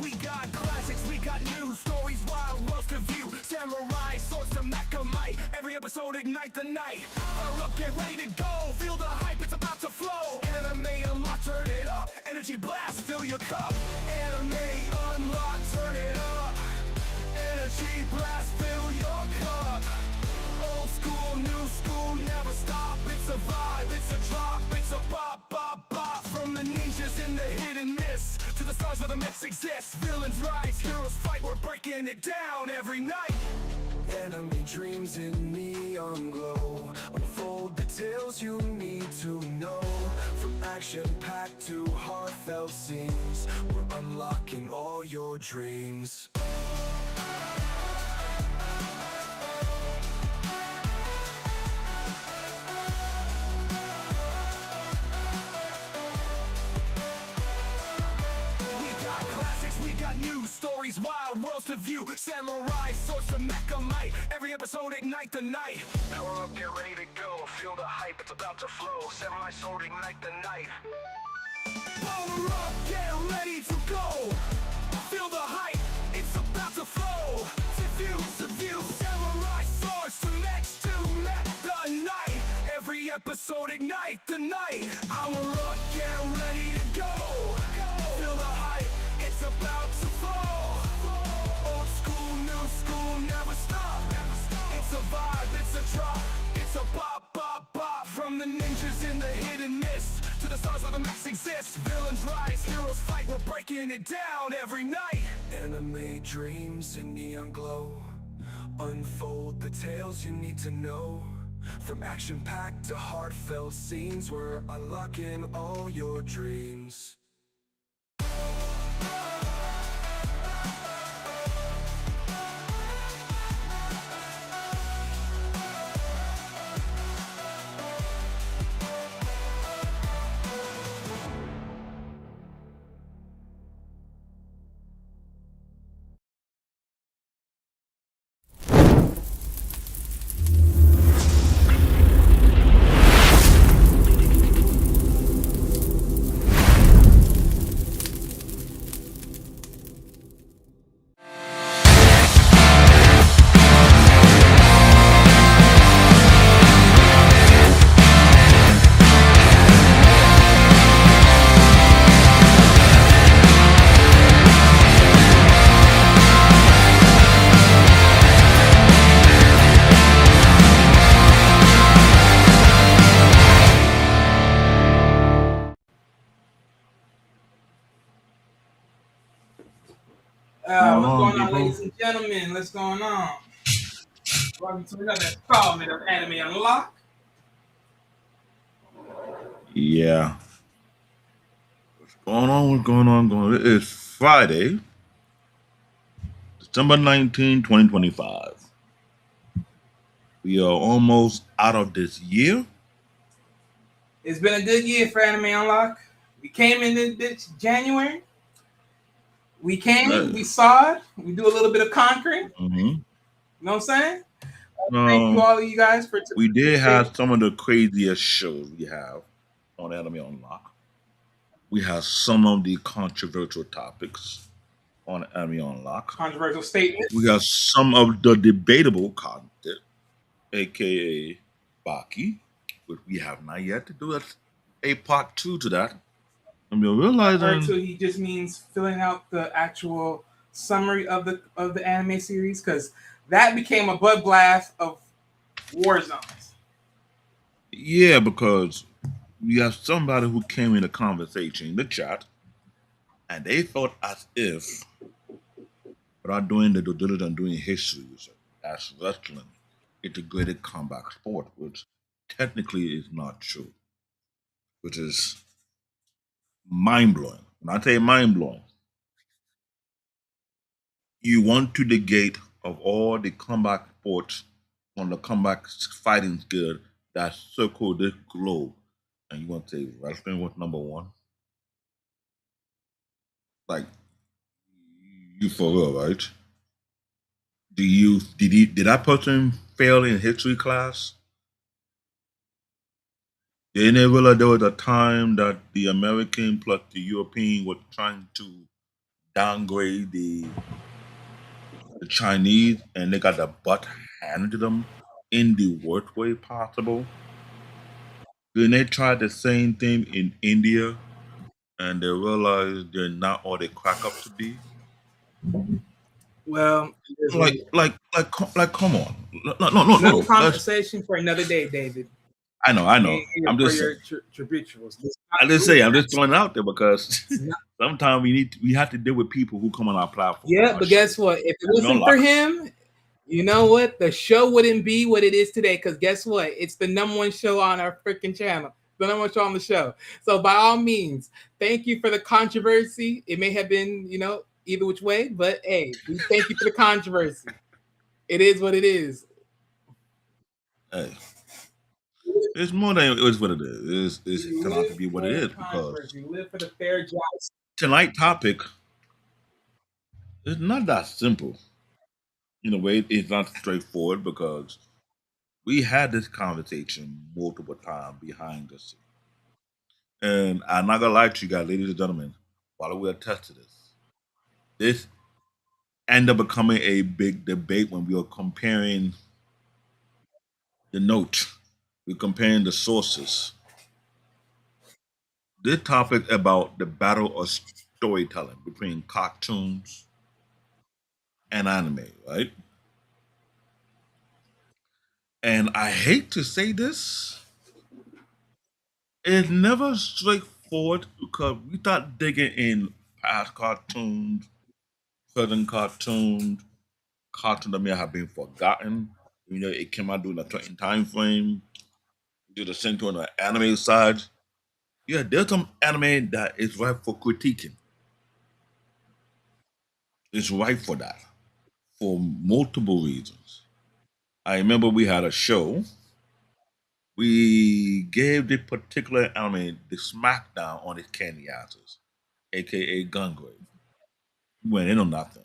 We got classics, we got new stories, wild worlds to view. Samurai, swords to Macamite. Every episode ignite the night. Fire up, get ready to go. Feel the hype, it's about to flow. Anime unlock, turn it up. Energy blast, fill your cup. Anime unlock, turn it up. Energy blast, fill your cup. Old school, new school, never stop. It's a vibe, it's a drop, it's a bop, bop, bop. From the ninjas in the hit and miss to the stars where the myths exist. Villains rise, heroes fight, we're breaking it down every night. Enemy dreams in neon glow. Unfold the tales you need to know. From action-packed to heartfelt scenes, we're unlocking all your dreams. We got new stories, wild worlds to view. Samurai, swords to Macamite. Every episode ignite the night. Power up, get ready to go. Feel the hype, it's about to flow. Samurai sword, ignite the night. Power up, get ready to go. Feel the hype, it's about to flow. To view. Samurai swords to next to met the night. Every episode ignite the night. Power up, get ready to go. Feel the hype, it's about to fall. Old school, new school, never stop. It's a vibe, it's a drop, it's a bop, bop, bop. From the ninjas in the hidden mist to the stars where the myths exist. Villains rise, heroes fight, we're breaking it down every night. Anime dreams in neon glow. Unfold the tales you need to know. From action-packed to heartfelt scenes, we're unlocking all your dreams. Going What's on, going on, people? ladies and gentlemen? What's going on? Welcome to another installment of Anime Unlock. Yeah. What's going on? What's going on? It is Friday, December 19, 2025. We are almost out of this year. It's been a good year for Anime Unlock. We came in this bitch January. We came, we saw it. We do a little bit of conquering. Mm-hmm. You know what I'm saying? Thank you, all of you guys, for we did have some of the craziest shows we have on Anime Unlock. We have some of the controversial topics on Anime Unlock. controversial statements. We have some of the debatable content, aka Baki, which we have not yet to do a part 2 to that. And we're Part realizing 2, he just means filling out the actual summary of the anime series, because that became a bloodbath of war zones. yeah, because we have somebody who came in the conversation in the chat and they felt as if without doing the due diligence and doing history research, as wrestling integrated combat sport, which technically is not true, which is mind blowing. When I say mind blowing, you want to negate of all the combat sports on the combat fighting skill that circle this globe, and you want to say wrestling was number one? Like, you for real, right? Did that person fail in history class? They didn't realize there was a time that the American plus the European were trying to downgrade the Chinese and they got the butt handed to them in the worst way possible. Then they tried the same thing in India and they realized they're not all they crack up to be. Well, it is what Like, it is. come on. No, no, no, Another no. Let's. conversation for another day, David. I know, I We know. ain't here I'm for just saying. your tributaries. I just say I'm just throwing it out there because It's not- sometimes we have to deal with people who come on our platform, Yeah, our but show. guess what? If it We don't wasn't for lock up. him, you know what? The show wouldn't be what it is today. Because guess what? It's the number one show on our freaking channel. The number one show on the show. So by all means, thank you for the controversy. It may have been, either which way, but hey, we thank you for the controversy. It is what it is. Hey, it's more than it is what it is. It's We turned out to live be what it for the is because controversy. We live for the fair joust. tonight's topic is not that simple. In a way, it's not straightforward because we had this conversation multiple times behind the scenes. And I'm not gonna lie to you guys, ladies and gentlemen, while we attest to this ended up becoming a big debate when we were comparing the note, we're comparing the sources. This topic about the battle of storytelling between cartoons and anime, right? And I hate to say this, it's never straightforward because we start digging in past cartoons, present cartoons, cartoons that may have been forgotten. It came out during a certain time frame. We did the same thing on the anime side. Yeah, there's some anime that is right for critiquing. It's right for that for multiple reasons. I remember we had a show. We gave the particular anime the smackdown on its candy asses, aka Gungrave. We went in on nothing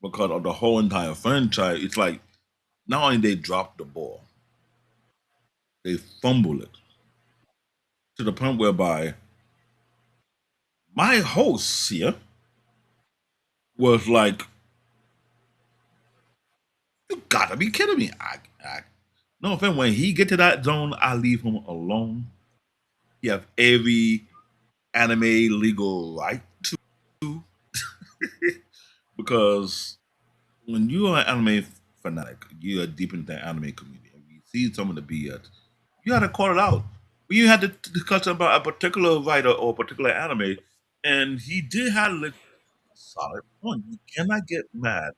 because of the whole entire franchise. It's like not only they dropped the ball, they fumble it to the point whereby my host here was like, "You gotta be kidding me!" No offense, when he get to that zone, I leave him alone. He have every anime legal right to because when you are an anime fanatic, you are deep into the anime community, and you see some of the BS, you had to call it out. We had to discuss about a particular writer or a particular anime, and he did have a solid point. You cannot get mad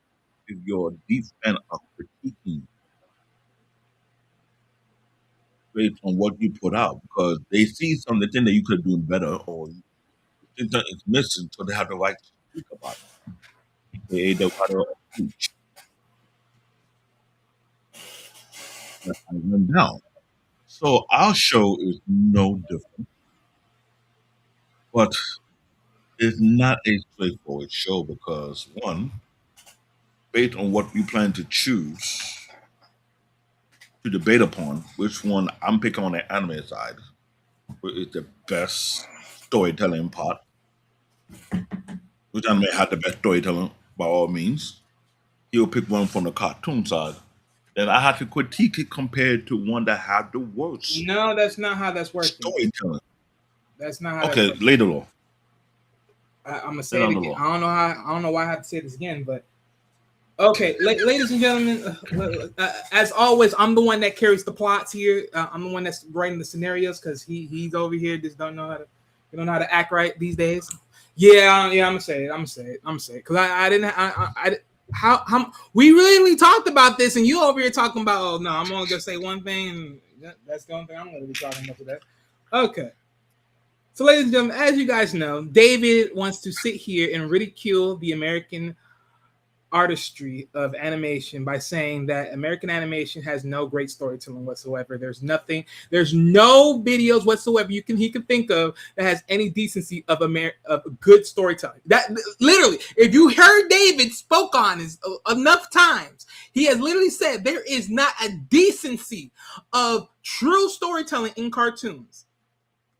if you're a deep fan of critiquing based on what you put out because they see something that you could do better or you think that it's missing, so they have the right to speak about it. AKA the writer of speech that has them down. So our show is no different, but it's not a straightforward show because one, based on what we plan to choose to debate upon, which one I'm picking on the anime side, which is the best storytelling part, which anime had the best storytelling by all means. He'll pick one from the cartoon side. Then I have to critique it compared to one that had the worst No, that's not how that's working. storytelling. That's not how that's Okay, working. later on. I'm gonna say Later it on the again. law. I don't know why I have to say this again, but okay, ladies and gentlemen, as always, I'm the one that carries the plots here. I'm the one that's writing the scenarios because he's over here just don't know how to act right these days. Yeah, yeah, I'm gonna say it because I didn't how we really talked about this and you over here talking about, oh no, I'm only gonna say one thing and that's the only thing I'm gonna be talking about today. Okay. So, ladies and gentlemen, as you guys know, David wants to sit here and ridicule the American artistry of animation by saying that American animation has no great storytelling whatsoever. There's no videos whatsoever he can think of that has any decency of of good storytelling. That literally, if you heard David spoke on this enough times, he has literally said there is not a decency of true storytelling in cartoons.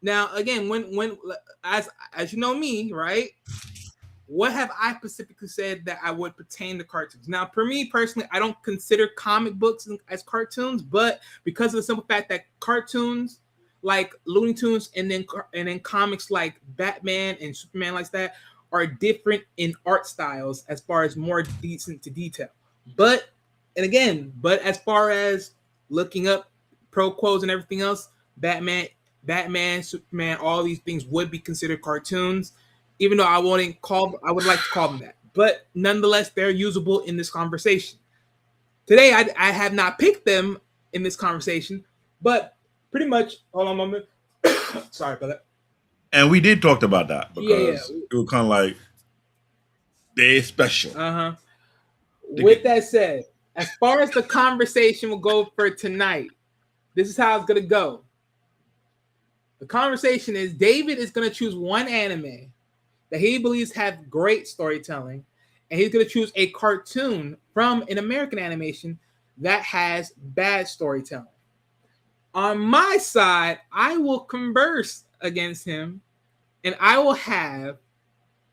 Now, again, when as you know me, right? what have I specifically said that I would pertain to cartoons? Now, for me personally, I don't consider comic books as cartoons, but because of the simple fact that cartoons like Looney Tunes and then comics like Batman and Superman like that are different in art styles as far as more decent to detail. But but as far as looking up pro quos and everything else, Batman, Superman, all these things would be considered cartoons, even though I would like to call them that. But nonetheless, they're usable in this conversation. Today, I have not picked them in this conversation, but pretty much, hold on a moment. Sorry about that. And we did talk about that Yeah. because it was kind of like they're special. With that said, as far as the conversation will go for tonight, this is how it's going to go. The conversation is David is going to choose one anime that he believes have great storytelling, and he's going to choose a cartoon from an American animation that has bad storytelling. On my side, I will converse against him, and I will have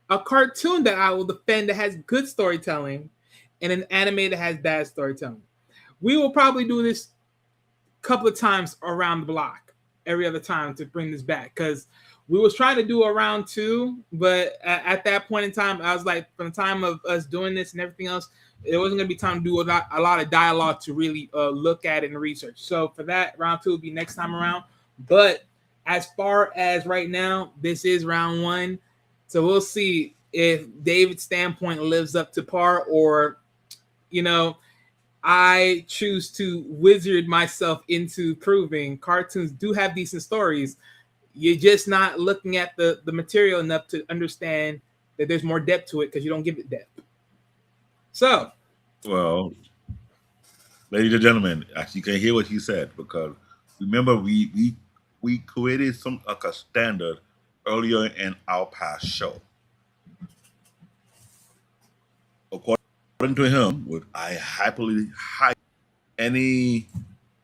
a cartoon that I will defend that has good storytelling and an anime that has bad storytelling. We will probably do this a couple of times around the block, every other time to bring this back, because we was trying to do a round two, but at that point in time, I was like, from the time of us doing this and everything else, it wasn't going to be time to do a lot of dialogue to really look at it and research. So for that, round two will be next time around. But as far as right now, this is round one. So we'll see if David's standpoint lives up to par, or, I choose to wizard myself into proving cartoons do have decent stories. You're just not looking at the material enough to understand that there's more depth to it because you don't give it depth. So, well, ladies and gentlemen, actually, you can hear what he said, because remember we created some like a standard earlier in our past show. According to him, would I happily hype any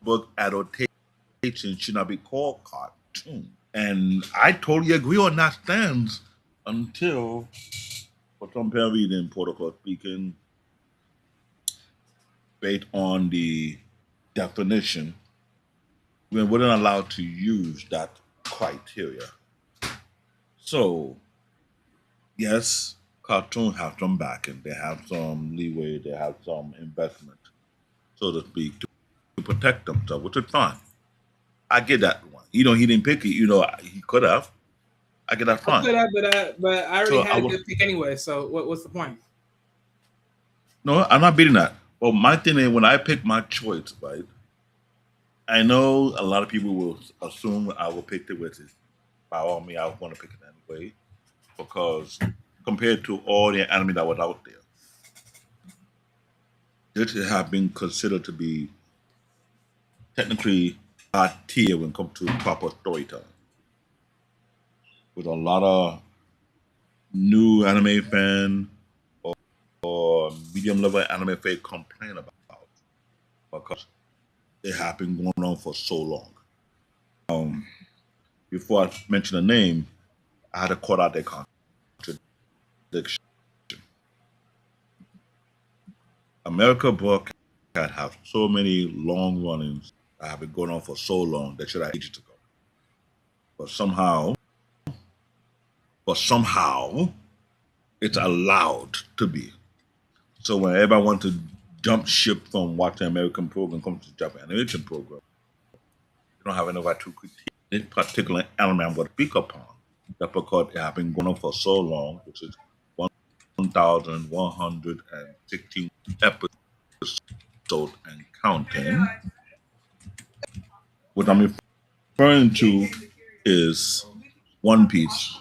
book adaptation should not be called cartoon. And I totally agree on that stance until, for some apparent reason, protocol speaking, based on the definition, we weren't allowed to use that criteria. So, yes, cartoons have some backing, they have some leeway, they have some investment, so to speak, to protect themselves, which is fine. I get that one. He didn't pick it. He could have. I get that fine. I could have, but I already So had a good pick anyway. So what's the point? No, I'm not beating that. Well, my thing is, when I pick my choice, right, I know a lot of people will assume I will pick the witches. By all means, I want to pick it anyway, because compared to all the anime that was out there, this have been considered to be technically high tier when it comes to proper storytelling. With a lot of new anime fan or medium level anime fan complain about, because it have been going on for so long. Before I mention the name, I had to call out their contradiction. America broadcast have so many long runnings that have been going on for so long that should have ages ago. But somehow, it's allowed to be. So when everybody wants to jump ship from watching American program comes to Japanese animation program, you don't have any right to critique this particular element I'm going to speak upon. That's because it has been going on for so long, which is 1,116 episodes and counting. What I'm referring to is One Piece.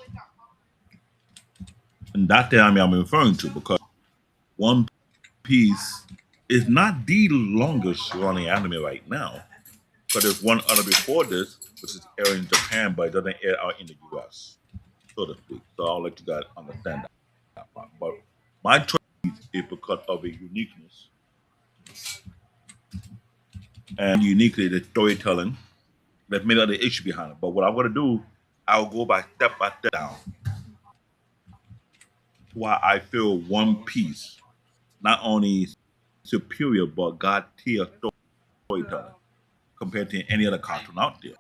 And that's the anime I'm referring to, because One Piece is not the longest running anime right now. But there's one other before this, which is airing in Japan, but it doesn't air out in the US, so to speak. So I'll let you guys understand that part. But my choice is because of the uniqueness and uniquely the storytelling that made other issue behind it. But what I'm going to do, I'll go by step down. why I feel One Piece not only superior but God tier storytelling compared to any other cartoon out there.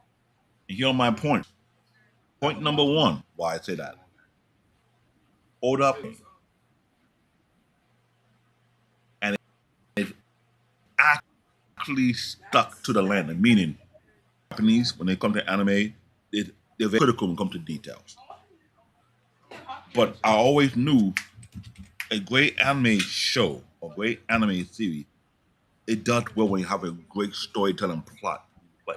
And here are my points. Point number one, why I say that. Hold up, and it actually stuck to the landing, meaning Japanese, when they come to anime, they're very critical when it comes to details. But I always knew a great anime show or great anime series, it does well when you have a great storytelling plot in play.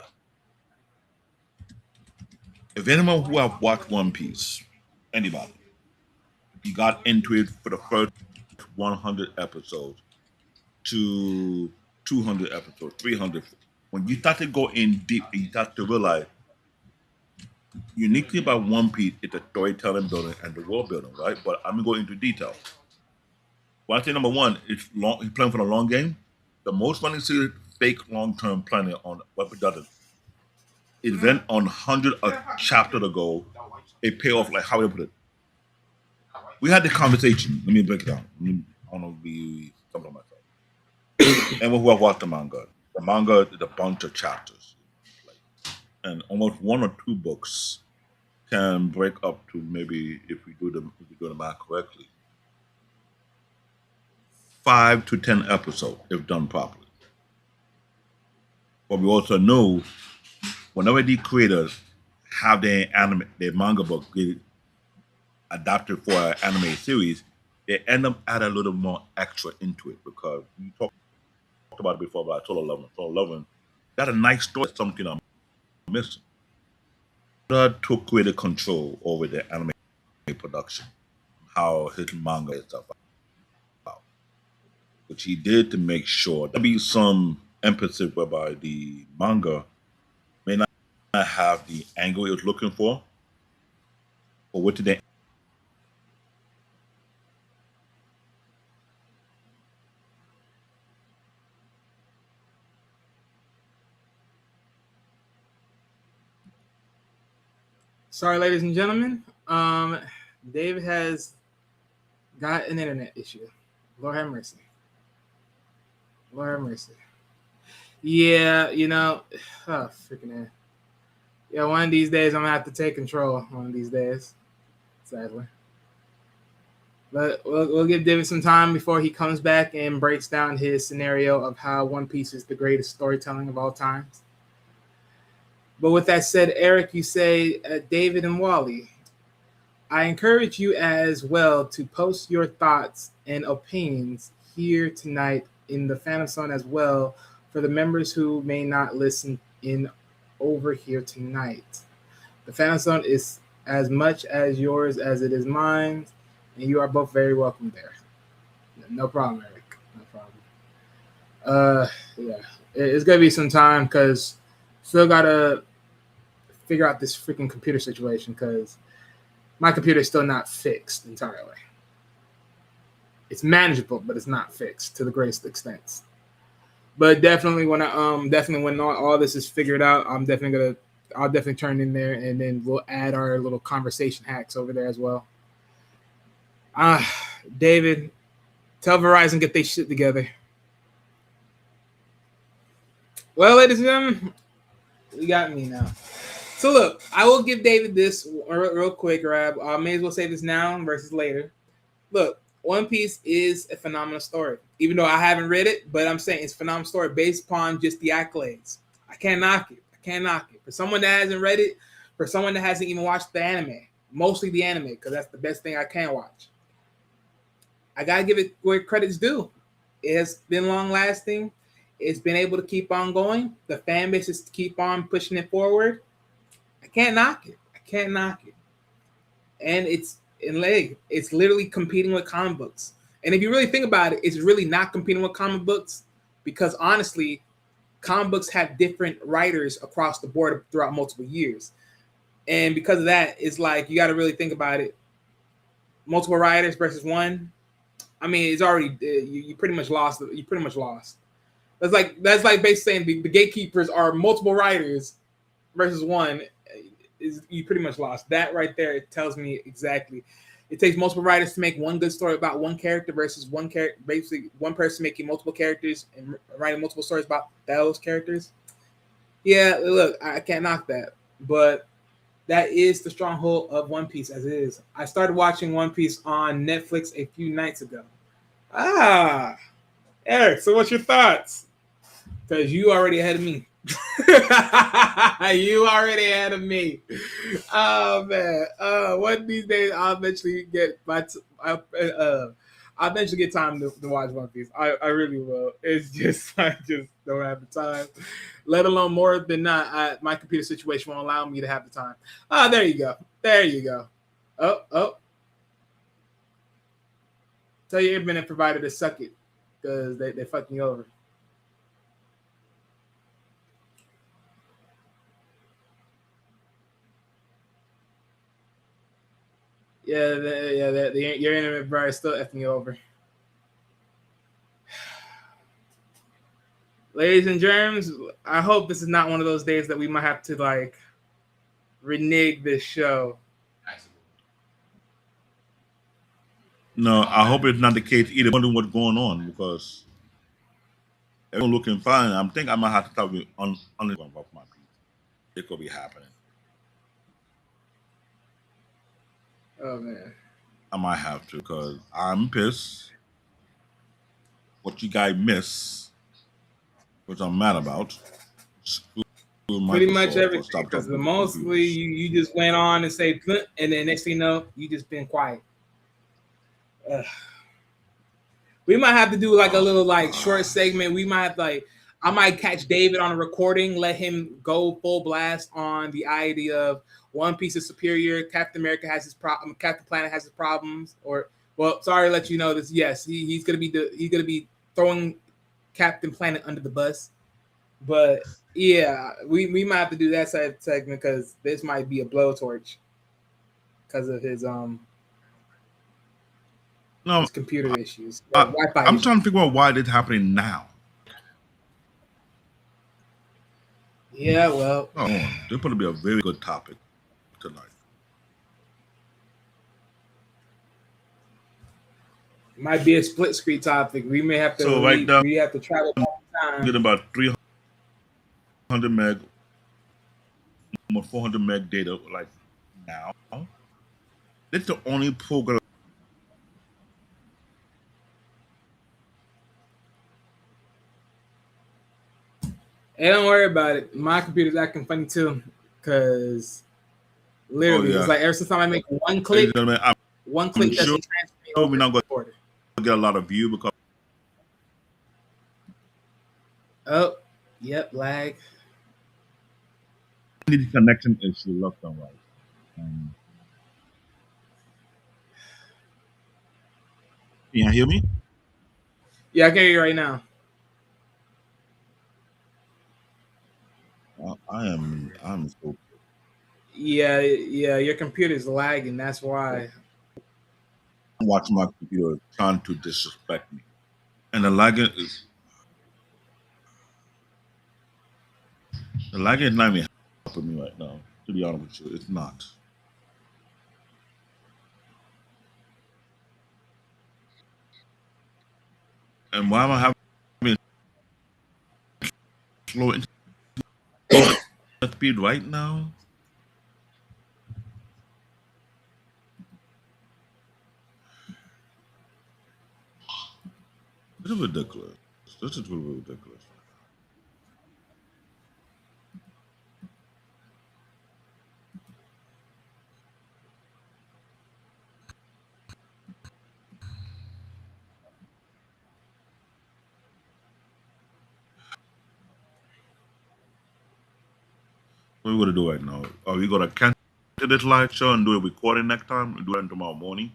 If anyone who have watched One Piece, anybody, you got into it for the first 100 episodes to 200 episodes, 300, when you start to go in deep, you start to realize uniquely about One Piece is the storytelling building and the world building, right? But I'm gonna go into detail. Well, I think number one, it's long. He's playing for the long game. The most money series fake long term planning on what it does. It went on hundred of chapter ago. It pay off like how would I put it? We had the conversation. Let me break it down. I don't know if we something on myself. And who have watched the manga is a bunch of chapters, and almost one or two books can break up to maybe if we do the math correctly, 5 to 10 episodes if done properly. But we also know whenever the creators have their manga book get adapted for an anime series, they end up adding a little more extra into it because we talked about it before about Solo Leveling. Solo Leveling got a nice story, something I'm missing. That took greater control over the anime production, how his manga and stuff out, which he did to make sure there be some emphasis whereby the manga may not have the angle it was looking for, or what did they? Sorry, ladies and gentlemen. David has got an internet issue. Lord have mercy. Lord have mercy. Yeah, oh, freaking hell. Yeah, one of these days I'm gonna have to take control. One of these days, sadly. But we'll give David some time before he comes back and breaks down his scenario of how One Piece is the greatest storytelling of all times. But with that said, Eric, you say David and Wally. I encourage you as well to post your thoughts and opinions here tonight in the Phantom Zone as well for the members who may not listen in over here tonight. The Phantom Zone is as much as yours as it is mine, and you are both very welcome there. No problem, Eric. No problem. Yeah, it's gonna be some time because still gotta figure out this freaking computer situation because my computer is still not fixed entirely. It's manageable, but it's not fixed to the greatest extent. But definitely when when all this is figured out, I'll definitely turn in there and then we'll add our little conversation hacks over there as well. David, tell Verizon get their shit together. Well, ladies and gentlemen, you got me now. So look, I will give David this real quick, Rab. I may as well say this now versus later. Look, One Piece is a phenomenal story. Even though I haven't read it, but I'm saying it's a phenomenal story based upon just the accolades. I can't knock it. For someone that hasn't read it, for someone that hasn't even watched the anime, mostly the anime, because that's the best thing I can watch. I gotta give it where credit's due. It has been long lasting. It's been able to keep on going. The fan base is to keep on pushing it forward. I can't knock it. And it's literally competing with comic books. And if you really think about it, it's really not competing with comic books because honestly, comic books have different writers across the board throughout multiple years. And because of that, it's like you got to really think about it. Multiple writers versus one. I mean, it's already you pretty much lost. You pretty much lost. That's like basically saying the gatekeepers are multiple writers versus one. You pretty much lost. That right there, it tells me exactly. it takes multiple writers to make one good story about one character versus one character, basically one person making multiple characters and writing multiple stories about those characters. Yeah, look, I can't knock that, but that is the stronghold of One Piece as it is. I started watching One Piece on Netflix a few nights ago. Ah, Eric, so what's your thoughts? Because you already ahead of me. You already ahead of me. Oh man. One of these days I'll eventually get I'll eventually get time to watch One Piece. I really will. It's just I just don't have the time. Let alone more than not, my computer situation won't allow me to have the time. Ah, there you go. There you go. Oh. Tell your internet provider to suck it because they fucking you over. Yeah, your internet provider is still effing you over. Ladies and germs, I hope this is not one of those days that we might have to like renege this show. No, I hope it's not the case either. Wondering what's going on because everyone looking fine. I'm thinking I might have to talk with on about my people. It could be happening. Oh man. I might have to because I'm pissed. What you guys miss, which I'm mad about. Pretty much everything. Stop Because talking mostly you just went on and say, and then next thing you know, you just been quiet. We might have to do like a little like short segment. We might have like I might catch David on a recording, let him go full blast on the idea of One Piece is superior. Captain America has his problem. Captain Planet has his problems. Or well, sorry to let you know this. Yes, he's gonna be throwing Captain Planet under the bus. But yeah, we might have to do that side segment because this might be a blowtorch because of his his computer issues. Wi-Fi I'm issues. trying to figure out why it's happening now. Yeah, well, this probably be a very good topic tonight. It might be a split screen topic. We may have to. So right now, we have to travel time. Get about 300 meg, almost 400 meg data. Like now, it's the only program. Hey, don't worry about it. My computer's acting funny too, because literally, it's like every time I make one click, one click doesn't transfer me over. We're not going to get a lot of view because. Oh, yep, lag. Need connection issue left and right. Can you hear me? Yeah, I can hear you right now. I'm so. Yeah, your computer's lagging. That's why. I'm watching my computer trying to disrespect me, and the lagging is not even helping me right now. To be honest with you, it's not. And why am I having slow speed right now? This is ridiculous. This is really ridiculous. What are we gonna do right now? Are we gonna cancel this live show and do a recording next time and do it tomorrow morning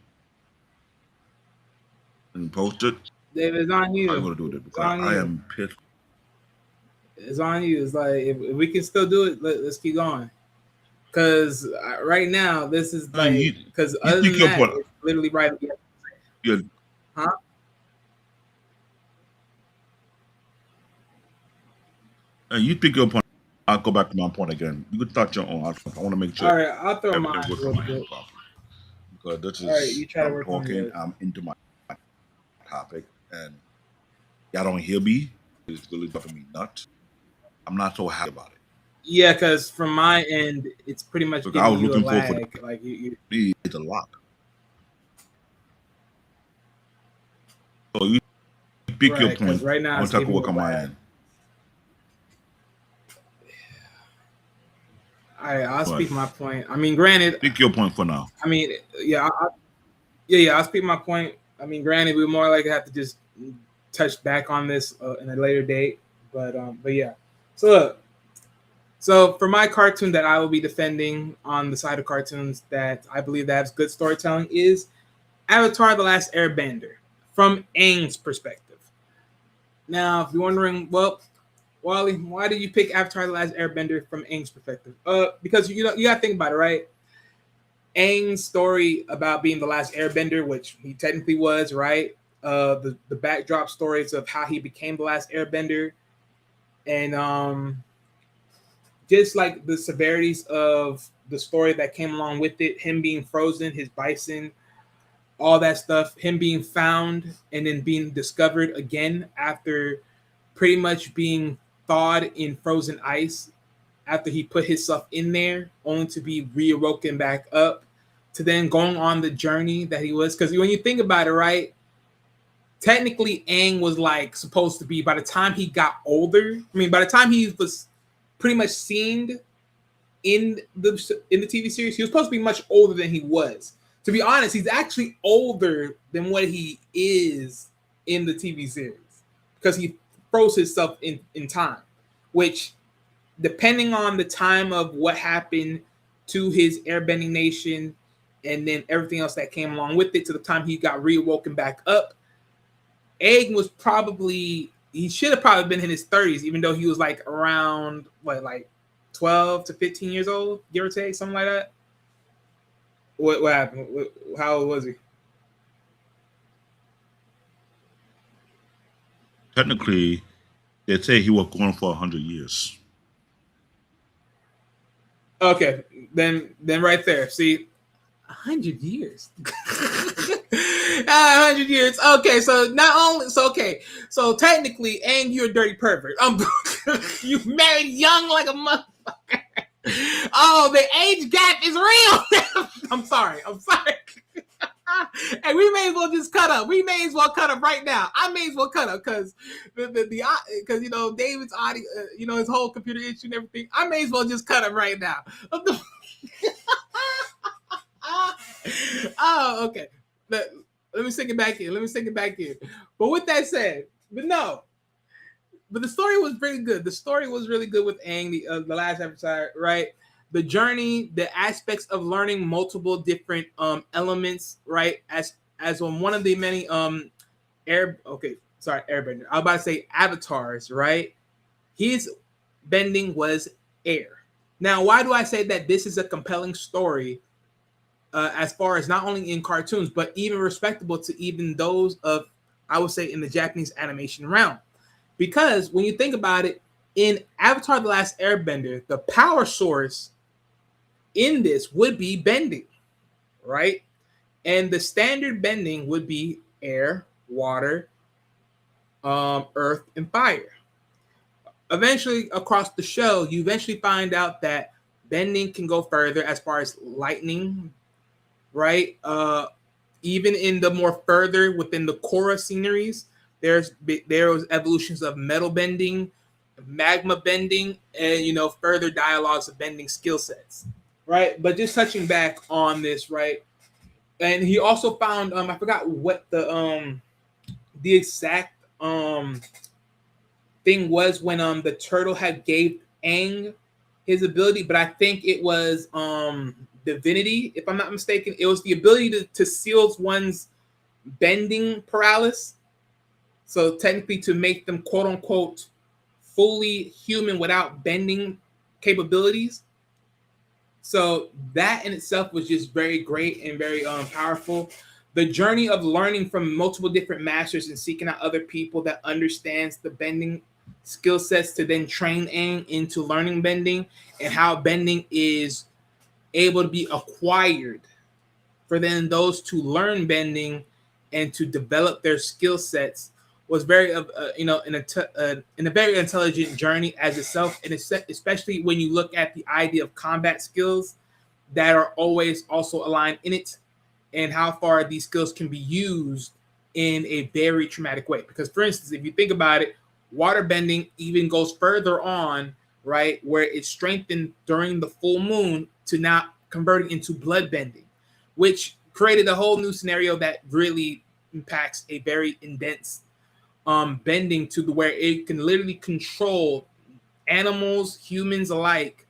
and post it? David, it's on you. How are you gonna do this? Because I am pissed. It's on you. It's like if we can still do it, let's keep going. Because right now, this is like because other than that, it's literally right. Huh? And you pick your point. I'll go back to my point again. You could start your own. I want to make sure. All right, I'll throw mine. because this All right, is you try to I'm work on talking, yours. I'm into my topic, and y'all don't hear me. It's really driving me nuts. I'm not so happy about it Yeah, because from my end, it's pretty much because I giving was you a looking for lag. Like you me. It's a lot. So you pick your right? Because point. right now I'm it's gonna take a giving you work a on my lag. end. I'll All right, speak my point. I mean, granted, pick your point for now. I mean, yeah, I'll speak my point. I mean, granted, we more likely have to just touch back on this in a later date, but yeah. So look, so for my cartoon that I will be defending on the side of cartoons that I believe that has good storytelling is Avatar: The Last Airbender from Aang's perspective. Now, if you're wondering, well, Wally, why did you pick Avatar: The Last Airbender from Aang's perspective? Because you gotta think about it, right? Aang's story about being the last Airbender, which he technically was, right? The backdrop stories of how he became the last Airbender, and just like the severities of the story that came along with it, him being frozen, his bison, all that stuff, him being found and then being discovered again after pretty much being thawed in frozen ice after he put himself in there, only to be reawoken back up, to then going on the journey that he was. Because when you think about it, right, technically Aang was like supposed to be, by the time he got older, I mean, by the time he was pretty much seen in the TV series, he was supposed to be much older than he was. To be honest, he's actually older than what he is in the TV series because he froze himself in time, which, depending on the time of what happened to his airbending nation and then everything else that came along with it to the time he got reawoken back up, Aang was probably, he should have probably been in his 30s, even though he was like around what, like 12 to 15 years old, give or take, something like that. What happened? How old was he? Technically, they say he was gone for 100 years. Okay, then right there. See, 100 years. 100 years. Okay, so not only so technically, and you're a dirty pervert. You married young like a motherfucker. Oh, the age gap is real. I'm sorry. Hey, we may as well just cut up. We may as well cut up right now. I may as well cut up because because David's audio, his whole computer issue and everything. I may as well just cut up right now. Oh, okay. Let me sing it back here. But with that said, but the story was pretty good. The story was really good with Aang, the last episode, right? The journey, the aspects of learning multiple different elements, right? As on one of the many airbender. I was about to say avatars, right? His bending was air. Now, why do I say that this is a compelling story? As far as not only in cartoons, but even respectable to even those of, I would say, in the Japanese animation realm. Because when you think about it, in Avatar: The Last Airbender, the power source in this would be bending, right? And the standard bending would be air, water, earth, and fire. Eventually, across the show, you eventually find out that bending can go further as far as lightning, right? Even in the more further within the Korra sceneries, there was evolutions of metal bending, magma bending, and further dialogues of bending skill sets, right? But just touching back on this, right? And he also found I forgot what the exact thing was when the turtle had gave Aang his ability, but I think it was divinity, if I'm not mistaken. It was the ability to seal one's bending paralysis. So technically to make them quote unquote fully human without bending capabilities. So that in itself was just very great and very powerful. The journey of learning from multiple different masters and seeking out other people that understands the bending skill sets to then train Aang into learning bending, and how bending is able to be acquired for then those to learn bending and to develop their skill sets was very in a very intelligent journey as itself, and especially when you look at the idea of combat skills that are always also aligned in it, and how far these skills can be used in a very traumatic way. Because, for instance, if you think about it, water bending even goes further on, right, where it's strengthened during the full moon to now converting into blood bending, which created a whole new scenario that really impacts a very intense bending to the where it can literally control animals, humans alike,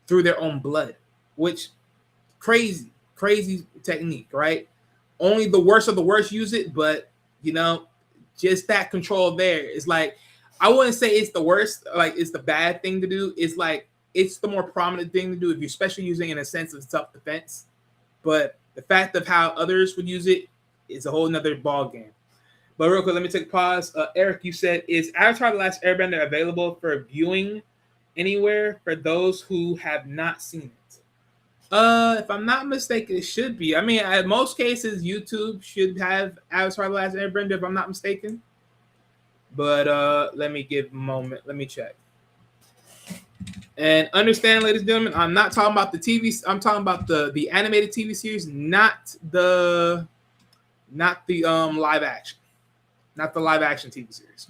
through their own blood, which crazy technique, right? Only the worst of the worst use it, but just that control there is like, I wouldn't say it's the worst, like it's the bad thing to do. It's like it's the more prominent thing to do if you're especially using it in a sense of self-defense. But the fact of how others would use it is a whole nother ball game. But real quick, let me take a pause. Eric, you said, is Avatar: The Last Airbender available for viewing anywhere for those who have not seen it? If I'm not mistaken, it should be. I mean, in most cases, YouTube should have Avatar: The Last Airbender, if I'm not mistaken. But let me give a moment. Let me check. And understand, ladies and gentlemen, I'm not talking about the TV. I'm talking about the animated TV series, not the live action. Not the live action TV series.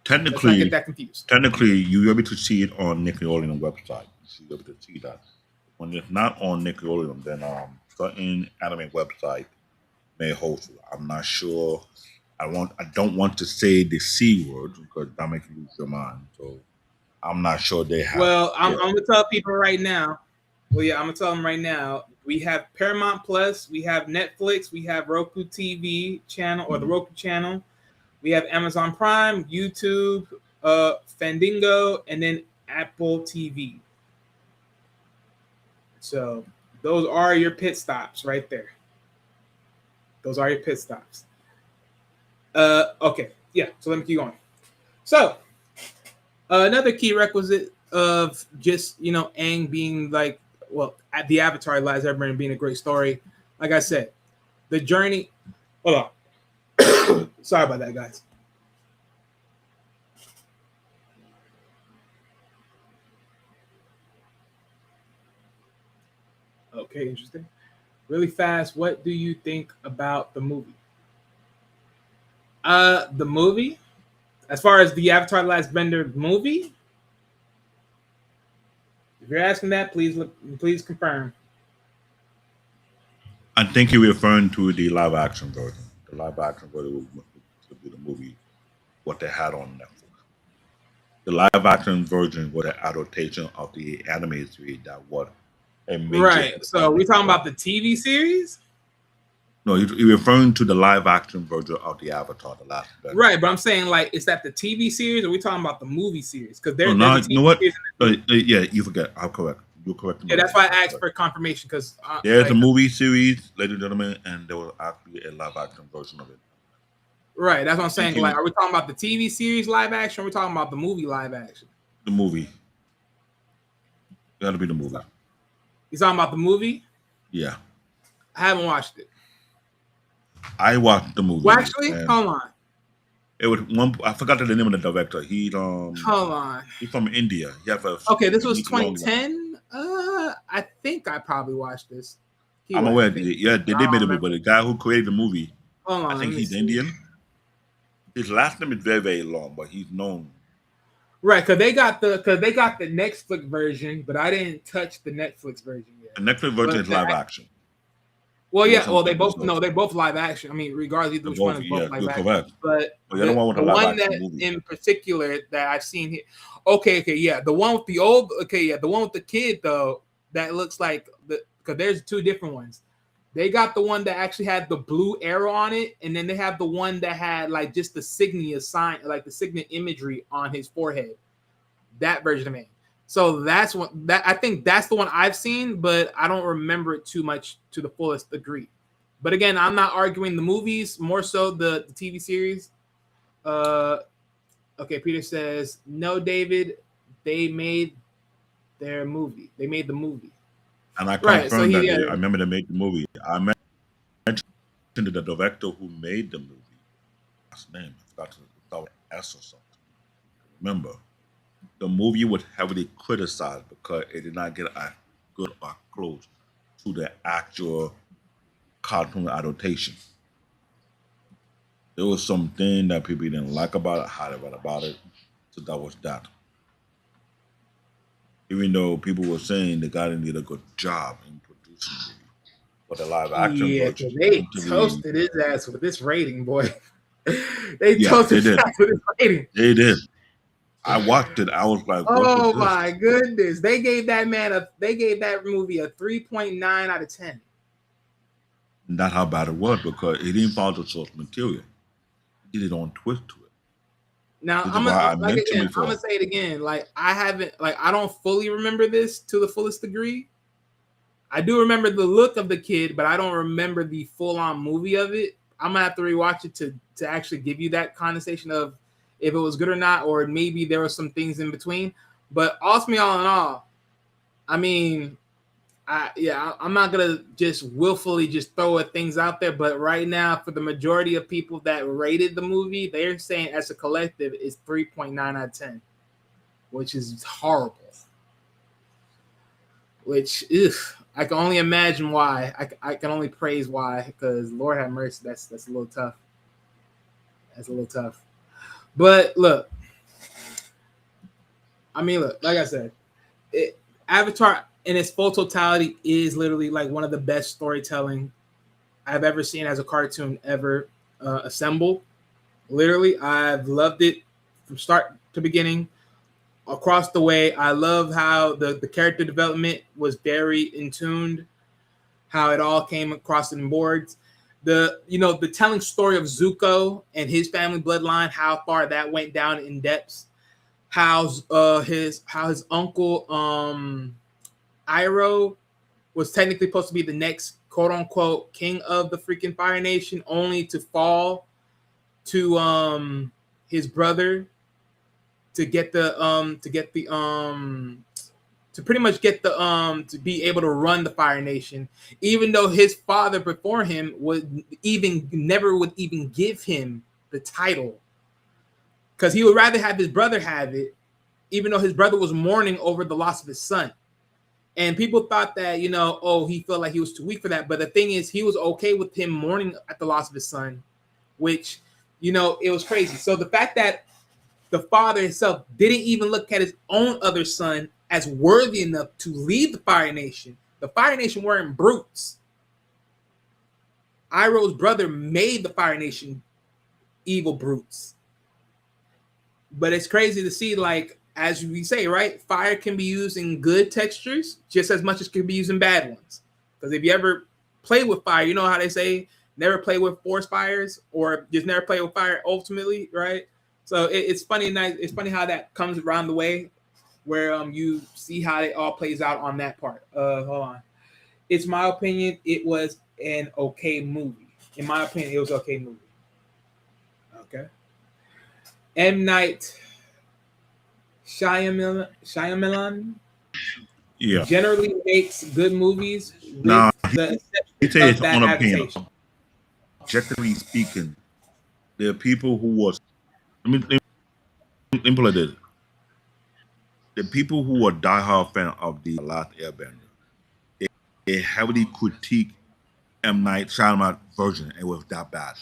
Technically, let's not get that confused. Technically, you're able to see it on Nickelodeon website. You're able to see that. When it's not on Nickelodeon, then certain anime website may host it. I'm not sure. I don't want to say the C word because that makes you lose your mind. So I'm not sure they have. Well, I'm gonna tell people right now. Well, yeah, I'm gonna tell them right now. We have Paramount Plus, we have Netflix, we have Roku TV channel or the Roku channel. We have Amazon Prime, YouTube, Fandango, and then Apple TV. So those are your pit stops right there. Those are your pit stops. Okay, yeah. So let me keep going. So another key requisite of just Aang being like, well, at the Avatar: Last Airbender being a great story. Like I said, the journey. Hold on. Sorry about that, guys. Okay, interesting. Really fast, what do you think about the movie? The movie, as far as the Avatar: Last Airbender movie, if you're asking that, please confirm. I think you're referring to the live action version. The live action version would be the movie, what they had on Netflix. The live action version was an adaptation of the anime series that was a major. Right. So we're talking about the TV series? No, you're referring to the live action version of the Avatar: The Last Airbender. Right, but I'm saying, like, is that the TV series or are we talking about the movie series? Because there's you know what? Yeah, you forget. I'm correct. You're correct. Yeah, that's why I asked for confirmation because there's a movie series, ladies and gentlemen, and there was actually a live action version of it. Right, that's what I'm saying. Like, are we talking about the TV series live action or are we talking about the movie live action? The movie. Got to be the movie. You talking about the movie? Yeah. I haven't watched it. I watched the movie. Well, actually, hold on. It was one. I forgot the name of the director. Hold on. He's from India. Okay, this was 2010. I think I probably watched this. I'm aware. Yeah, they did make a movie, but the guy who created the movie, hold on, I think he's Indian. His last name is very, very long, but he's known. Right, because they got the Netflix version, but I didn't touch the Netflix version yet. The Netflix version is live action. Well, yeah. Well, they both they're both live action. I mean, regardless of which one is both live action. Correct. But the one that in particular that I've seen here. Okay, yeah, the one with the old. Okay, yeah, the one with the kid though. That looks like because there's two different ones. They got the one that actually had the blue arrow on it, and then they have the one that had like just the signia sign, like the signet imagery on his forehead. That version of it. So that's I think that's the one I've seen, but I don't remember it too much to the fullest degree. But again, I'm not arguing the movies, more so the TV series. Okay, Peter says, no, David, they made their movie. They made the movie. And I confirmed that I remember they made the movie. to the director who made the movie. Last name, I forgot to start with S or something. Remember, the movie was heavily criticized because it did not get a good or close to the actual cartoon adaptation. There was something that people didn't like about it, how they read about it. So that was that. Even though people were saying the guy didn't did a good job in producing the movie. But the live action Yeah, version they seemed to be, toasted his ass with this rating, boy. They yeah, toasted they his did. ass with this rating. They did. I watched it. I was like, what is Oh this? my goodness. They gave that movie a 3.9 out of 10. And that's how bad it was because it didn't follow the source material. It did it on twist to it. Now This is I'm why gonna I mentioned I'm before. gonna say it again. Like I don't fully remember this to the fullest degree. I do remember the look of the kid, but I don't remember the full-on movie of it. I'm gonna have to rewatch it to actually give you that conversation of if it was good or not, or maybe there were some things in between. But ultimately, all in all, I mean, I'm not gonna just willfully just throw things out there. But right now, for the majority of people that rated the movie, they're saying as a collective it's 3.9 out of 10, which is horrible. Which, I can only imagine why. I can only praise why, because Lord have mercy, that's a little tough. That's a little tough. But look, like I said, Avatar in its full totality is literally like one of the best storytelling I've ever seen as a cartoon ever assembled. Literally, I've loved it from start to beginning. Across the way, I love how the character development was very in tuned, how it all came across in boards. The telling story of Zuko and his family bloodline, how far that went down in depths, how his uncle Iroh was technically supposed to be the next quote unquote king of the freaking Fire Nation, only to fall to his brother to pretty much get the to be able to run the Fire Nation, even though his father before him would never give him the title, because he would rather have his brother have it, even though his brother was mourning over the loss of his son. And people thought that, he felt like he was too weak for that. But the thing is, he was okay with him mourning at the loss of his son, which, it was crazy. So the fact that the father himself didn't even look at his own other son as worthy enough to lead the Fire Nation. The Fire Nation weren't brutes. Iroh's brother made the Fire Nation evil brutes. But it's crazy to see, like, as we say, right? Fire can be used in good textures just as much as it can be used in bad ones. Because if you ever play with fire, you know how they say never play with forest fires, or just never play with fire ultimately, right? So it's funny. It's funny how that comes around the way, where you see how it all plays out on that part. Hold on. It's my opinion. It was an okay movie. In my opinion, it was an okay movie. Okay. M. Night Shyamalan Yeah. generally makes good movies with Now, the he exception said of his that own opinion. adaptation. Objectively speaking, there are people who was, let me put it this. The people who are diehard fan of the Last Airbender, they heavily critique M. Night Shyamalan version. It was that bad.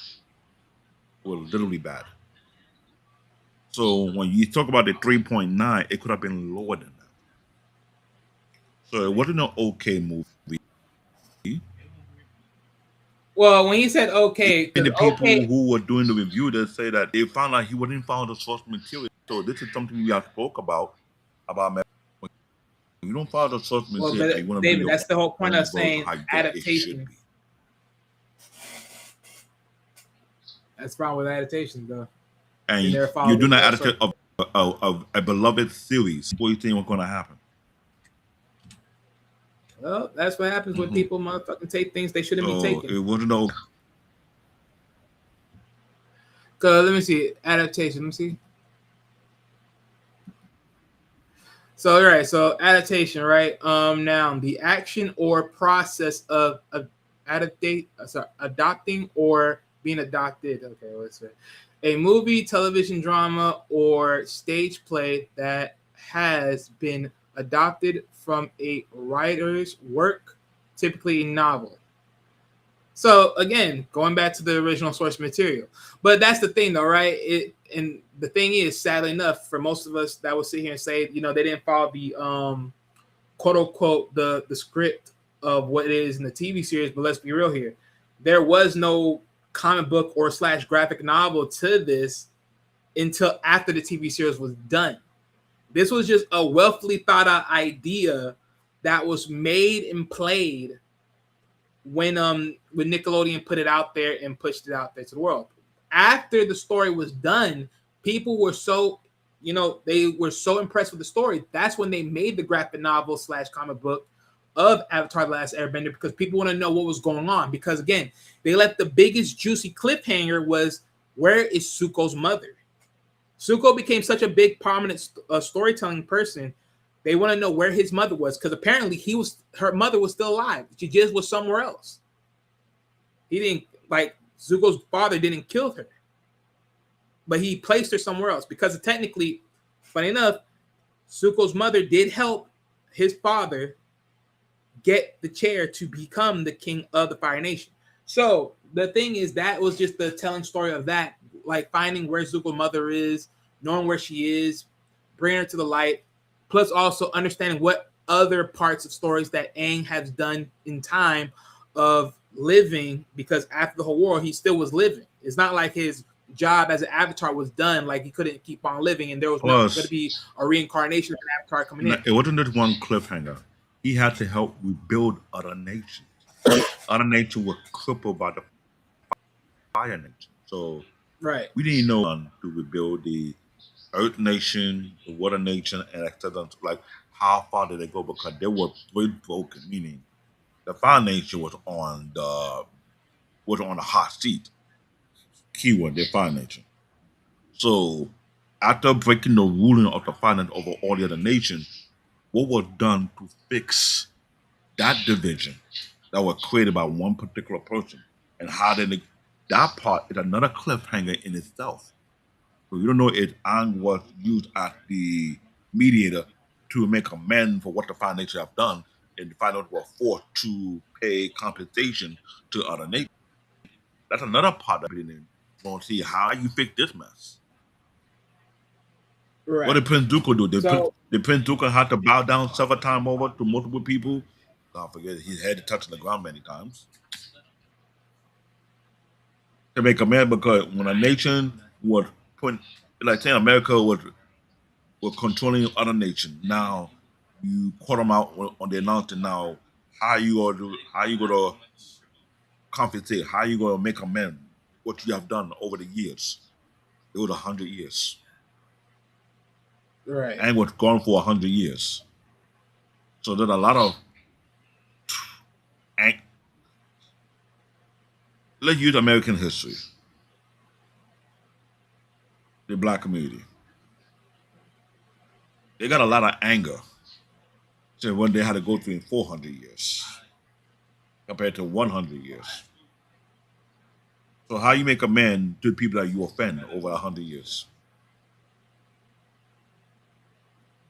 It was literally bad. So when you talk about the 3.9, it could have been lower than that. So it wasn't an okay movie. Well, when he said okay, And because the people okay, who were doing the review, they say that they found out he wouldn't follow the source material. So this is something we have spoke about when you don't follow the source well, material and you but want to do David, your that's the whole point own of version saying how you think it should adaptation. be. That's wrong with adaptations, though. They And never follow you're the doing that source. attitude of a beloved series. What do you think was going to happen? Well, that's what happens when Mm-hmm. people motherfucking take things they shouldn't be So taking. it wasn't okay. Cause let me see adaptation. Let me see. So all right, so adaptation, right? Now the action or process of adopting or being adopted. Okay, what's it? A movie, television drama, or stage play that has been adopted from a writer's work, typically a novel. So again, going back to the original source material. But that's the thing though, right? And the thing is, sadly enough, for most of us that will sit here and say, they didn't follow the quote unquote the script of what it is in the TV series, but let's be real here. There was no comic book or / graphic novel to this until after the TV series was done. This was just a wealthily thought out idea that was made and played when Nickelodeon put it out there and pushed it out there to the world. After the story was done, people were so, they were so impressed with the story. That's when they made the graphic novel / comic book of Avatar: The Last Airbender, because people want to know what was going on. Because again, they let the biggest juicy cliffhanger was, where is Zuko's mother? Zuko became such a big prominent storytelling person. They want to know where his mother was, because apparently her mother was still alive. She just was somewhere else. He didn't, Zuko's father didn't kill her, but he placed her somewhere else, because technically, funny enough, Zuko's mother did help his father get the chair to become the king of the Fire Nation. So the thing is, that was just the telling story of that, finding where Zuko's mother is, knowing where she is, bringing her to the light, plus also understanding what other parts of stories that Aang has done in time of living, because after the whole war, he still was living. It's not like his job as an Avatar was done, he couldn't keep on living, and there was going to be a reincarnation of an Avatar coming in. It wasn't just one cliffhanger. He had to help rebuild other nations. Other nations were crippled by the Fire Nation. So right, we didn't know to rebuild the Earth Nation, the Water Nation, and etc. How far did they go? Because they were very broken. Meaning, the Fire Nation was on the hot seat. Keyword, the Fire Nation. So after breaking the ruling of the Fire Nation over all the other nations, what was done to fix that division that was created by one particular person, and how did that part is another cliffhanger in itself. So you don't know if Aang was used as the mediator to make amends for what the Fire Nation have done, and the Fire Nation were forced to pay compensation to other nations. That's another part that we didn't want to see. How you fix this mess? right. What did Prince Zuko do? Did Prince Zuko have to bow down several times over to multiple people? Don't forget, his head touching the ground many times to make amends, because when a nation was put, saying America was controlling other nations. Now you caught them out on the announcement. Now how you gonna compensate? How you gonna make amends what you have done over the years? It was 100 years. Right. And was gone for 100 years. So there's a lot of let's use American history. The black community. They got a lot of anger to when they had to go through in 400 years compared to 100 years. So how you make amends to people that you offend over 100 years?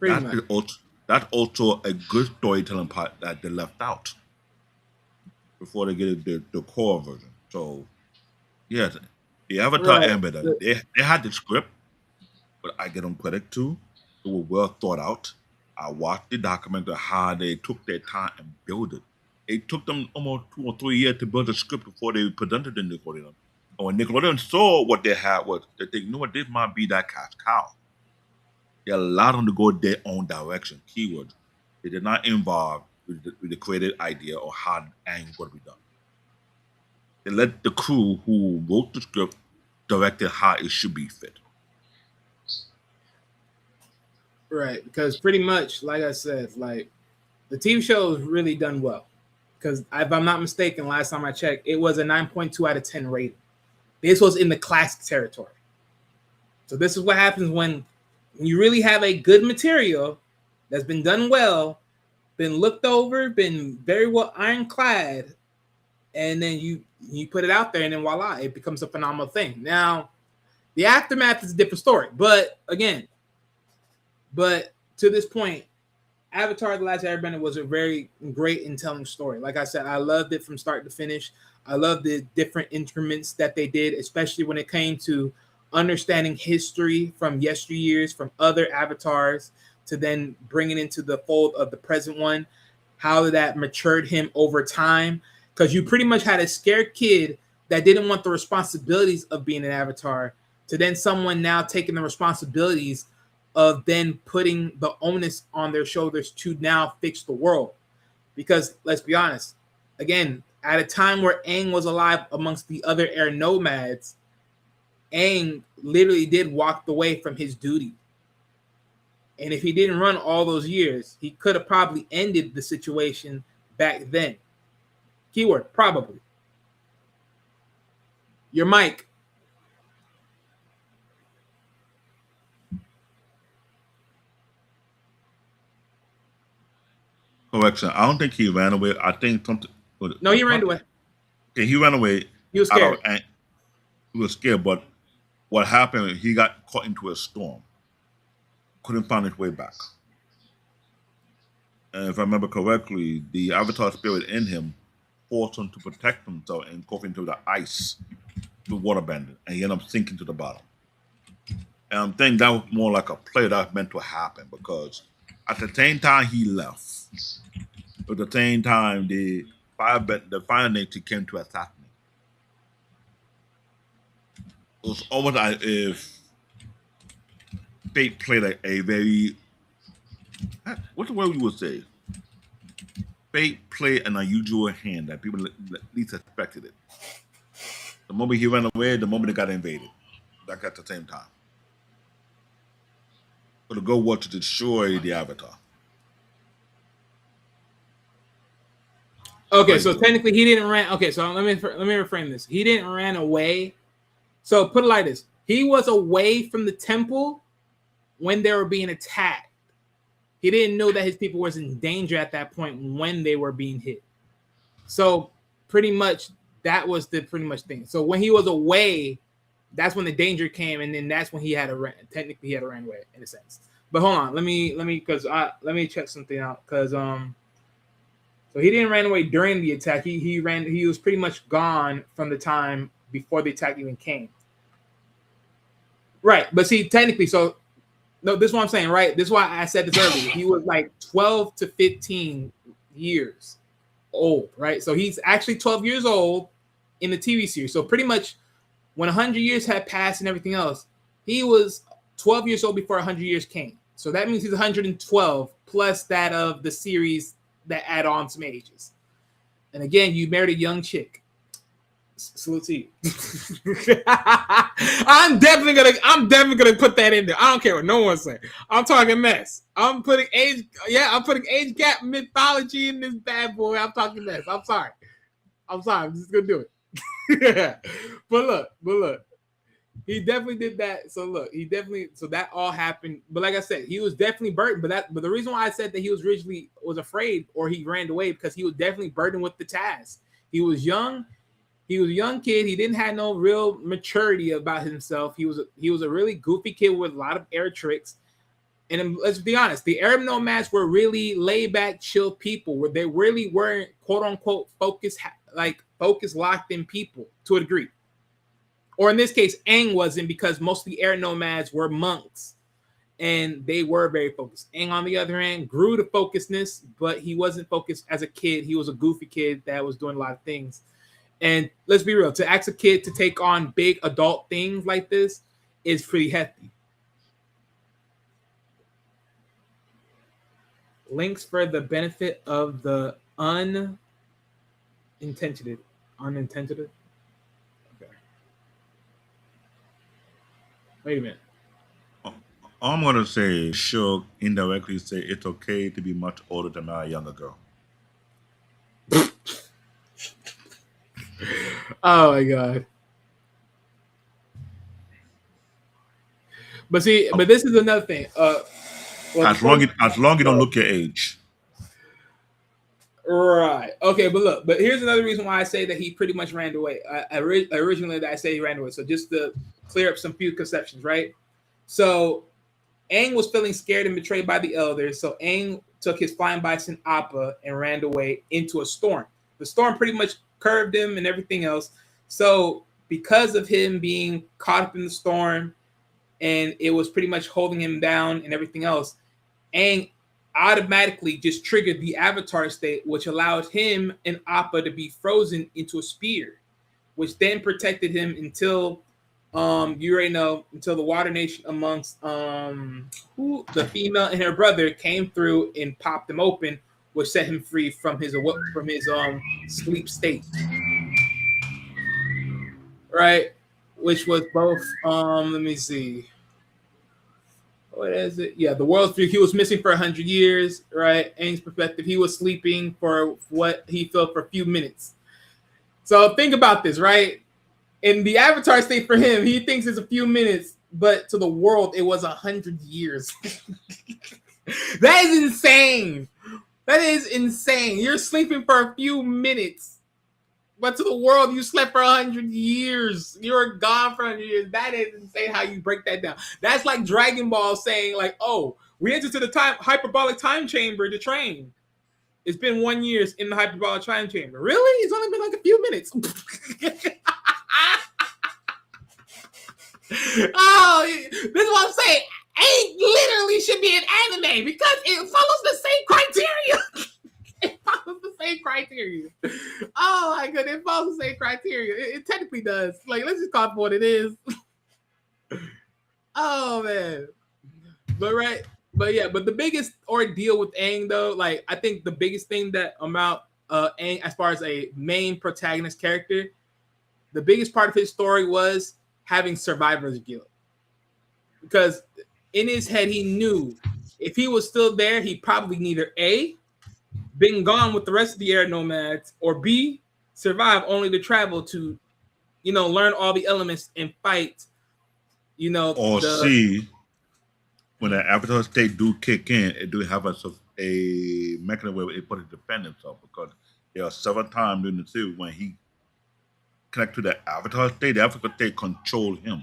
That's also a good storytelling part that they left out before they get the core version. So, yes, the Avatar Airbender, they had the script, but I give them credit too. It was well thought out. I watched the documentary how they took their time and built it. It took them almost 2 or 3 years to build the script before they presented it to Nickelodeon. And when Nickelodeon saw what they had, was they think, you know what, this might be that cash cow. They allowed them to go their own direction. Keyword. They did not involve with the creative idea or how Aang would be done. They let the crew who wrote the script direct it how it should be fit. Right, because pretty much, like I said, the TV show has really done well. Because if I'm not mistaken, last time I checked, it was a 9.2 out of 10 rating. This was in the classic territory. So this is what happens when you really have a good material that's been done well, been looked over, been very well ironclad, and then you put it out there, and then voila, it becomes a phenomenal thing. Now, the aftermath is a different story, but to this point, Avatar: The Last Airbender was a very great and telling story. Like I said, I loved it from start to finish. I love the different increments that they did, especially when it came to understanding history from yesteryears, from other avatars, to then bringing into the fold of the present one, how that matured him over time. Because you pretty much had a scared kid that didn't want the responsibilities of being an avatar, to then someone now taking the responsibilities of then putting the onus on their shoulders to now fix the world. Because let's be honest, again, at a time where Aang was alive amongst the other air nomads, Aang literally did walk away from his duty. And if he didn't run all those years, he could have probably ended the situation back then. Keyword, probably. Your mic. Correction. I don't think he ran away. I think something. No, he ran away. Okay, he ran away. He was scared. He was scared, but what happened? He got caught into a storm. Couldn't find his way back. And if I remember correctly, the Avatar spirit in him forced him to protect himself and go into the ice, the water bending, and he ended up sinking to the bottom. And I'm thinking that was more like a play that was meant to happen, because at the same time he left, at the same time the fire nature came to assassinate. It was almost as if fate played a very, what's the word you would say? Fate played an unusual hand that people at least expected it. The moment he ran away, the moment it got invaded, like at the same time. So the goal was to destroy the Avatar. Okay, so technically he didn't run. Okay, so let me reframe this. He didn't run away. So put it like this: he was away from the temple when they were being attacked. He didn't know that his people was in danger at that point when they were being hit. So pretty much that was the pretty much thing. So when he was away, that's when the danger came, and then that's when he had technically he had to run away in a sense. But hold on, let me check something out, because so he didn't run away during the attack. He was pretty much gone from the time before the attack even came. Right, but see, technically, so no, this is what I'm saying, right? This is why I said this earlier. He was like 12 to 15 years old, right? So he's actually 12 years old in the TV series. So pretty much when 100 years had passed and everything else, he was 12 years old before 100 years came. So that means he's 112 plus that of the series that add on some ages. And again, you married a young chick. Salute to you. I'm definitely gonna put that in there. I don't care what no one's saying. I'm talking mess. I'm putting age gap mythology in this bad boy. I'm talking mess. I'm sorry. I'm just gonna do it. But look. He definitely did that. So that all happened. But like I said, he was definitely burdened. But the reason why I said that he was originally afraid or he ran away, because he was definitely burdened with the task. He was young. He was a young kid. He didn't have no real maturity about himself. He was a really goofy kid with a lot of air tricks. And let's be honest, the Arab nomads were really laid back, chill people, where they really weren't quote unquote focus locked in people to a degree. Or in this case, Aang wasn't, because most of the air nomads were monks and they were very focused. Aang, on the other hand, grew to focusedness, but he wasn't focused as a kid. He was a goofy kid that was doing a lot of things. And let's be real, to ask a kid to take on big adult things like this is pretty hefty. Links for the benefit of the unintended. Okay. Wait a minute. I'm gonna say, sure, indirectly say it's okay to be much older than marry a younger girl. Oh my god. But this is another thing. As long as you don't look your age. Right. Okay, but here's another reason why I say that he pretty much ran away. Originally, I say he ran away. So just to clear up some few conceptions, right? So Aang was feeling scared and betrayed by the elders. So Aang took his flying bison Appa and ran away into a storm. The storm pretty much curved him and everything else. So because of him being caught up in the storm and it was pretty much holding him down and everything else, Aang automatically just triggered the avatar state, which allowed him and Appa to be frozen into a spear, which then protected him until you already know, until the water nation amongst the female and her brother came through and popped him open, which set him free from his sleep state. Right? Which was both let me see. What is it? Yeah, the world's view. He was missing for 100 years, right? Aang's perspective. He was sleeping for what he felt for a few minutes. So think about this, right? In the avatar state for him, he thinks it's a few minutes, but to the world, it was 100 years. That is insane. That is insane. You're sleeping for a few minutes, but to the world, you slept for 100 years. You're gone for 100 years. That is insane how you break that down. That's like Dragon Ball saying, like, oh, we entered to the hyperbolic time chamber to train. It's been 1 year in the hyperbolic time chamber. Really? It's only been like a few minutes. Oh, this is what I'm saying. Aang literally should be an anime because it follows the same criteria. It follows the same criteria. Oh my goodness, it follows the same criteria. It technically does. Like, let's just call it for what it is. Oh man. But the biggest ordeal with Aang though, like I think the biggest thing that about Aang as far as a main protagonist character, the biggest part of his story was having survivor's guilt. Because in his head, he knew if he was still there, he probably neither A, been gone with the rest of the air nomads, or B, survive only to travel to, learn all the elements and fight, Or C, when the avatar state do kick in, it do have a mechanism where it put to defend himself, because there are several times in the series when he connect to the avatar state, the avatar state control him,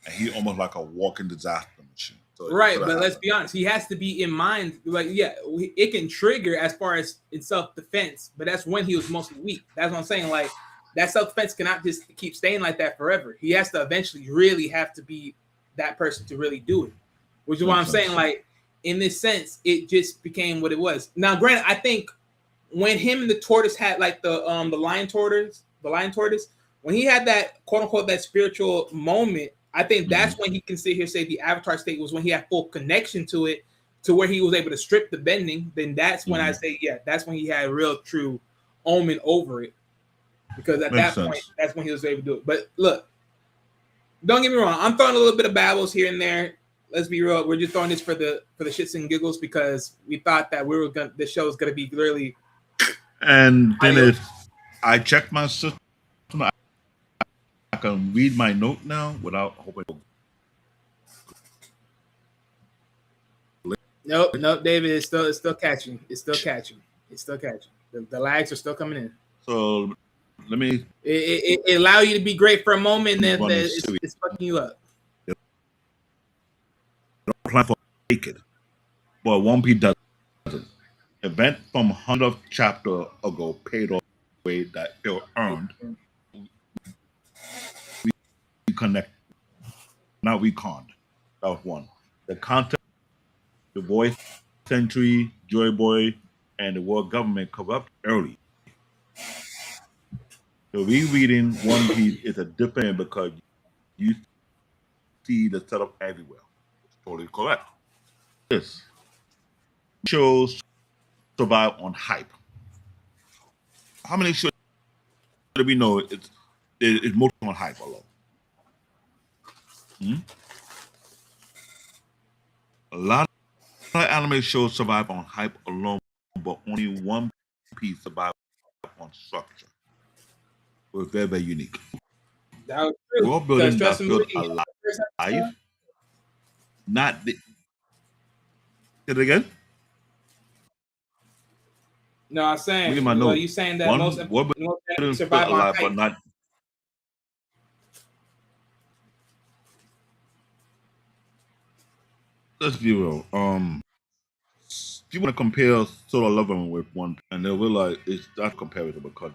and he almost like a walking disaster machine. So right, but let's be honest, he has to be in mind. Like, yeah, it can trigger as far as in self-defense, but that's when he was mostly weak. That's what I'm saying. Like, that self-defense cannot just keep staying like that forever. He has to eventually really have to be that person to really do it. Which is why I'm saying, like, in this sense, it just became what it was. Now, granted, I think when him and the tortoise had like the lion tortoise, when he had that quote unquote that spiritual moment, I think that's when he can sit here and say the avatar state was when he had full connection to it, to where he was able to strip the bending. Then that's when I say, yeah, that's when he had a real true omen over it. Because at that point, that's when he was able to do it. But look, don't get me wrong, I'm throwing a little bit of babbles here and there. Let's be real, we're just throwing this for the shits and giggles because we thought that this show was gonna be really. And then I checked my system. I can read my note now without hoping. Nope, David, it's still catching. It's still catching. The lags are still coming in. So let me. It allow you to be great for a moment, and then it's fucking you up. Don't plan for naked, but One Piece doesn't. Event from 100th chapter ago paid off the way that they were earned. We connect. Now we conned. That was one. The content, the voice, Century, Joy Boy, and the world government corrupt early. So rereading One Piece is a different because you see the setup everywhere. It's totally correct. This shows survive on hype. How many shows do we know it's mostly on hype alone? A lot of anime shows survive on hype alone, but only One Piece survive on structure. We're very, very unique. That was true. World building that feels alive. Not the. Say it again. No, I'm Look at saying, my well, notes. you saying that One most enemies worldbuilding still survive on alive, but height. not. Let's be real. If you want to compare Solo Leveling with One Piece, and they realize it's not comparable because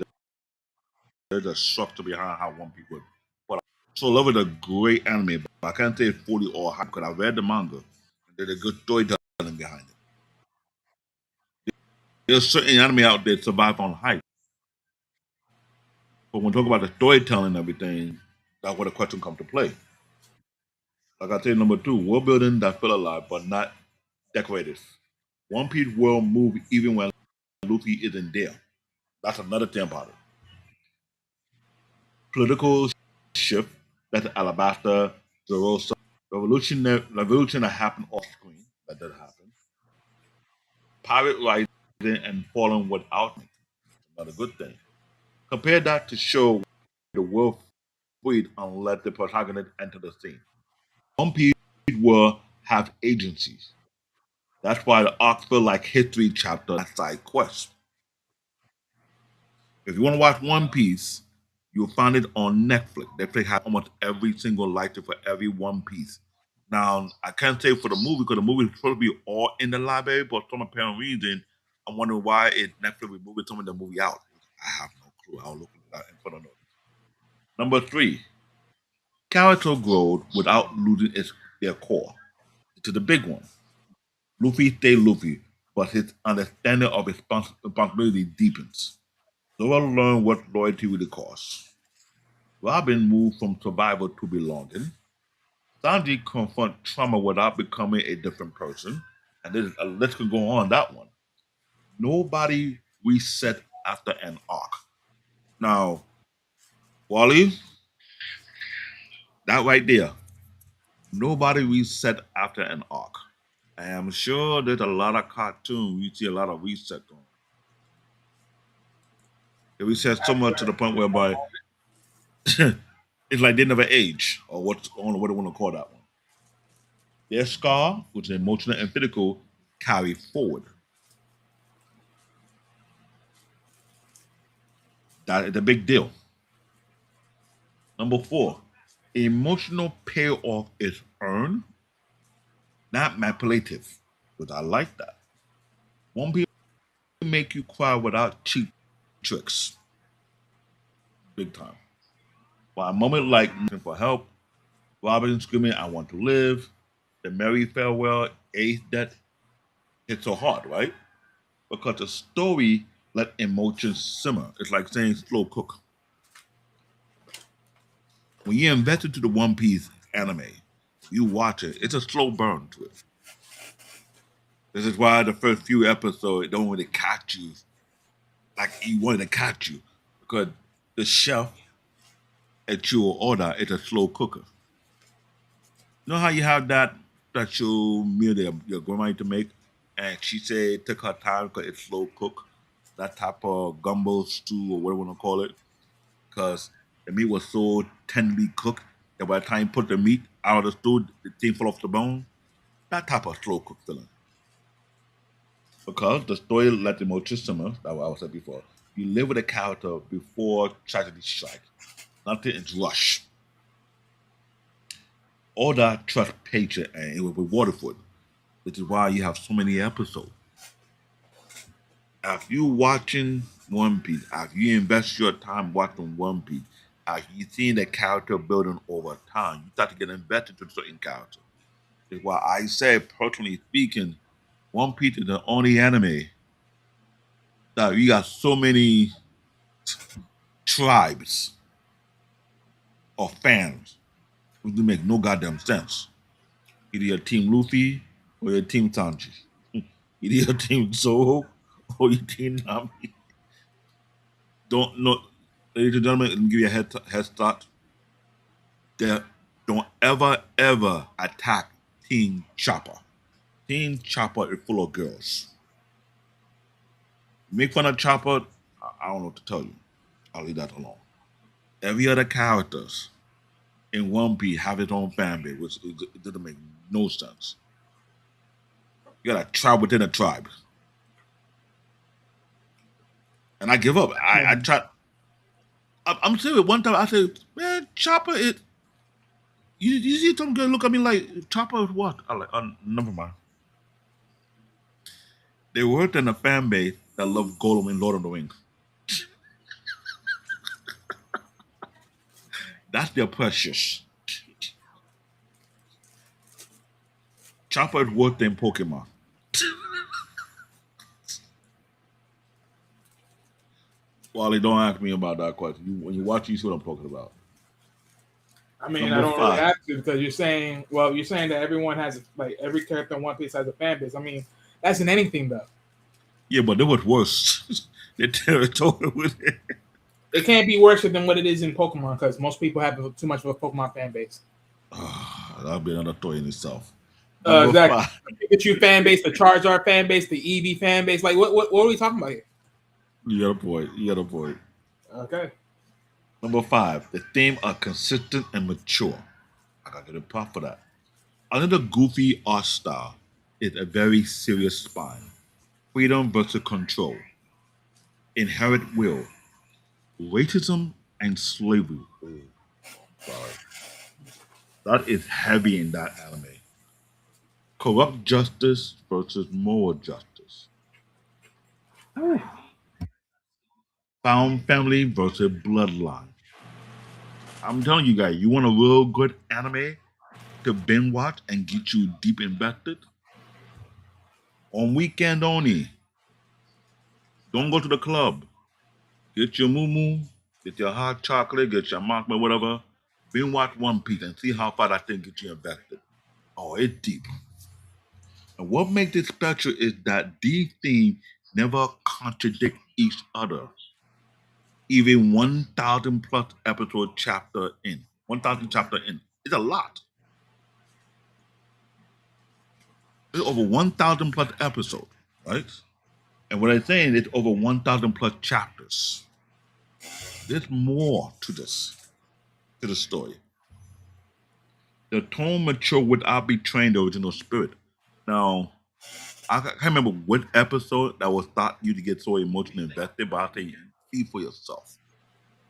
there's a structure behind how One Piece works. But Solo Leveling is a great anime, but I can't say it's fully all hype because I read the manga. And there's a good storytelling behind it. There's certain anime out there that survive on hype. But when we talk about the storytelling and everything, that's where the question comes to play. Like I said, number two, world building that feel alive, but not decorative. One Piece world move even when Luffy isn't there. That's another thing about it. Political shift, that's Alabasta, Zerosa, revolution that happened off screen, that did happen. Pirate rising and falling without me, another good thing. Compare that to show the world freed and let the protagonist enter the scene. One Piece will have agencies. That's why the arcs feel like history chapter and side quests. If you want to watch One Piece, you'll find it on Netflix. Netflix has almost every single license for every One Piece. Now, I can't say for the movie because the movie is supposed to be all in the library, but for some apparent reason, I'm wondering why it Netflix removed some of the movie out. I have no clue. I'll look into that in front of notes. Number three, character growth without losing their core. To the big one. Luffy stay Luffy, but his understanding of responsibility deepens. Zoro learned what loyalty really costs. Robin moved from survival to belonging. Sanji confront trauma without becoming a different person. And this, let's go on that one. Nobody reset after an arc. Now, Wally, that right there, nobody reset after an arc. I am sure there's a lot of cartoons you see a lot of reset on. They reset so much to the point whereby it's like they never age, or what I don't know what they want to call that one. Their scar, which is emotional and physical, carry forward. That is a big deal. Number four, emotional payoff is earned, not manipulative. Because I like that. One people make you cry without cheap tricks. Big time. By a moment like for help, Robin screaming, I want to live, the merry farewell, Ace that hit so hard, right? Because the story let emotions simmer. It's like saying slow cook. When you invest into the One Piece anime, you watch it, it's a slow burn to it. This is why the first few episodes don't really catch you like you wanted to catch you. Because the chef at your order is a slow cooker. You know how you have that special meal that your grandma used to make, and she said it took her time because it's slow cook, that type of gumbo stew or whatever you want to call it, because the meat was so tenderly cooked that by the time you put the meat out of the stew, the thing fall off the bone. That type of slow cook feeling. Because the story let the emotion simmer, that's what I said before. You live with a character before tragedy strikes. Nothing is rushed. All that trust patient and it was rewarded for it. Which is why you have so many episodes. If you watching One Piece, if you invest your time watching One Piece, if you seeing the character building over time, you start to get invested to certain character. Is why I say, personally speaking, One Piece is the only anime that you got so many tribes of fans who do make no goddamn sense. Either you're Team Luffy or you're Team Sanji. Either you're Team Zoro or you're Team Nami. Don't know, ladies and gentlemen, let me give you a head start. There, don't ever attack Team Chopper. Team Chopper is full of girls. Make fun of Chopper, I don't know what to tell you. I'll leave that alone. Every other characters in One Piece have its own fan base, which it doesn't make no sense. You got a tribe within a tribe. and I give up. I try. I'm serious. One time I said, "Man, Chopper, it." You see some girl look at me like Chopper is what? I like, never mind. They worked in a fan base that loved Gollum in Lord of the Rings. That's their precious. Chopper is worth than Pokemon. Wally, don't ask me about that question. When you watch, you see what I'm talking about. I mean, I Number don't really five. have to because you're saying that everyone has like every character in One Piece has a fan base. I mean, that's in anything though. Yeah, but they was worse. They territory with it. It can't be worse than what it is in Pokemon because most people have too much of a Pokemon fan base. That'll be another story in itself. Number Exactly. five. The Pikachu fan base, the Charizard fan base, the Eevee fan base. Like, what are we talking about here? You got a point. You got a point. Okay. Number five. The theme are consistent and mature. I gotta get a pop for that. Another goofy art style is a very serious spine. Freedom versus control. Inherent will. Racism and slavery. Oh, sorry. That is heavy in that anime. Corrupt justice versus moral justice. Found family versus bloodline. I'm telling you guys, you want a real good anime to binge watch and get you deep invested? On weekend only. Don't go to the club. Get your moo get your hot chocolate, get your machma, whatever. Binge watch One Piece and see how far that thing gets you invested. Oh, it's deep. And what makes it special is that these themes never contradict each other. Even 1,000 plus episode chapter in. 1,000 chapter in. It's a lot. It's over 1,000 plus episodes, right? And what I'm saying is over 1,000 plus chapters. There's more to the story. The tone mature without betraying the original spirit. Now, I can't remember what episode that was thought you to get so emotionally invested, but I think see for yourself.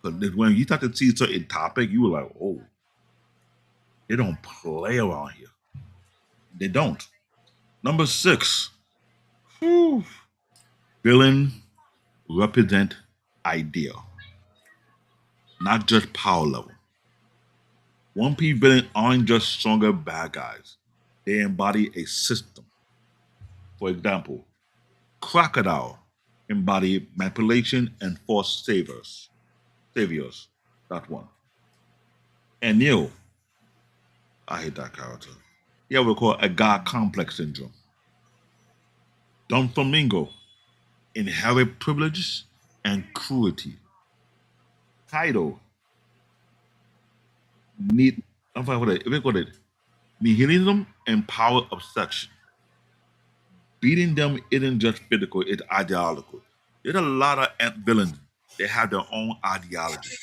Because when you start to see certain topic, you were like, oh, they don't play around here. They don't. Number six, whew, villain represent idea, not just power level. One Piece villains aren't just stronger bad guys. They embody a system. For example, Crocodile embody manipulation and forced saviors. Saviors. That one. And Neil, I hate that character. Yeah, we call it a God complex syndrome. Don Flamingo, inherit privileges and cruelty. Kaido, need, I'm sorry, what it, call it, nihilism and power obsession. Beating them isn't just physical, it's ideological. There's a lot of villains that have their own ideology.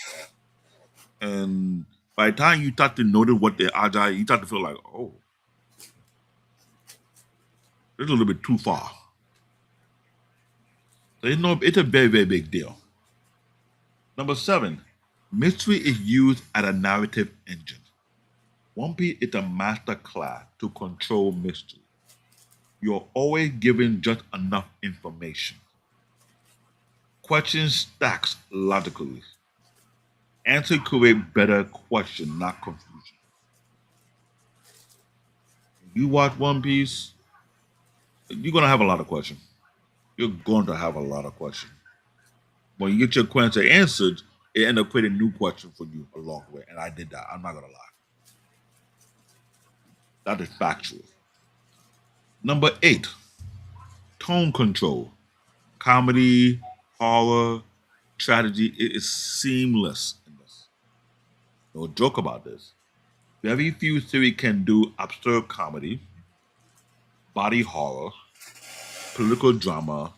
And by the time you start to notice what their ideology, you start to feel like, oh, it's a little bit too far. So it's a very, very big deal. Number seven, mystery is used as a narrative engine. One Piece is a master class to control mystery. You're always given just enough information. Question stacks logically. Answer create better question, not confusion. You watch One Piece, you're gonna have a lot of questions. You're going to have a lot of questions. When you get your question answered, it end up creating new questions for you along the way. And I did that. I'm not gonna lie. That is factual. Number eight, tone control. Comedy, horror, tragedy. It is seamless in this. No joke about this. Very few series can do absurd comedy, body horror, political drama,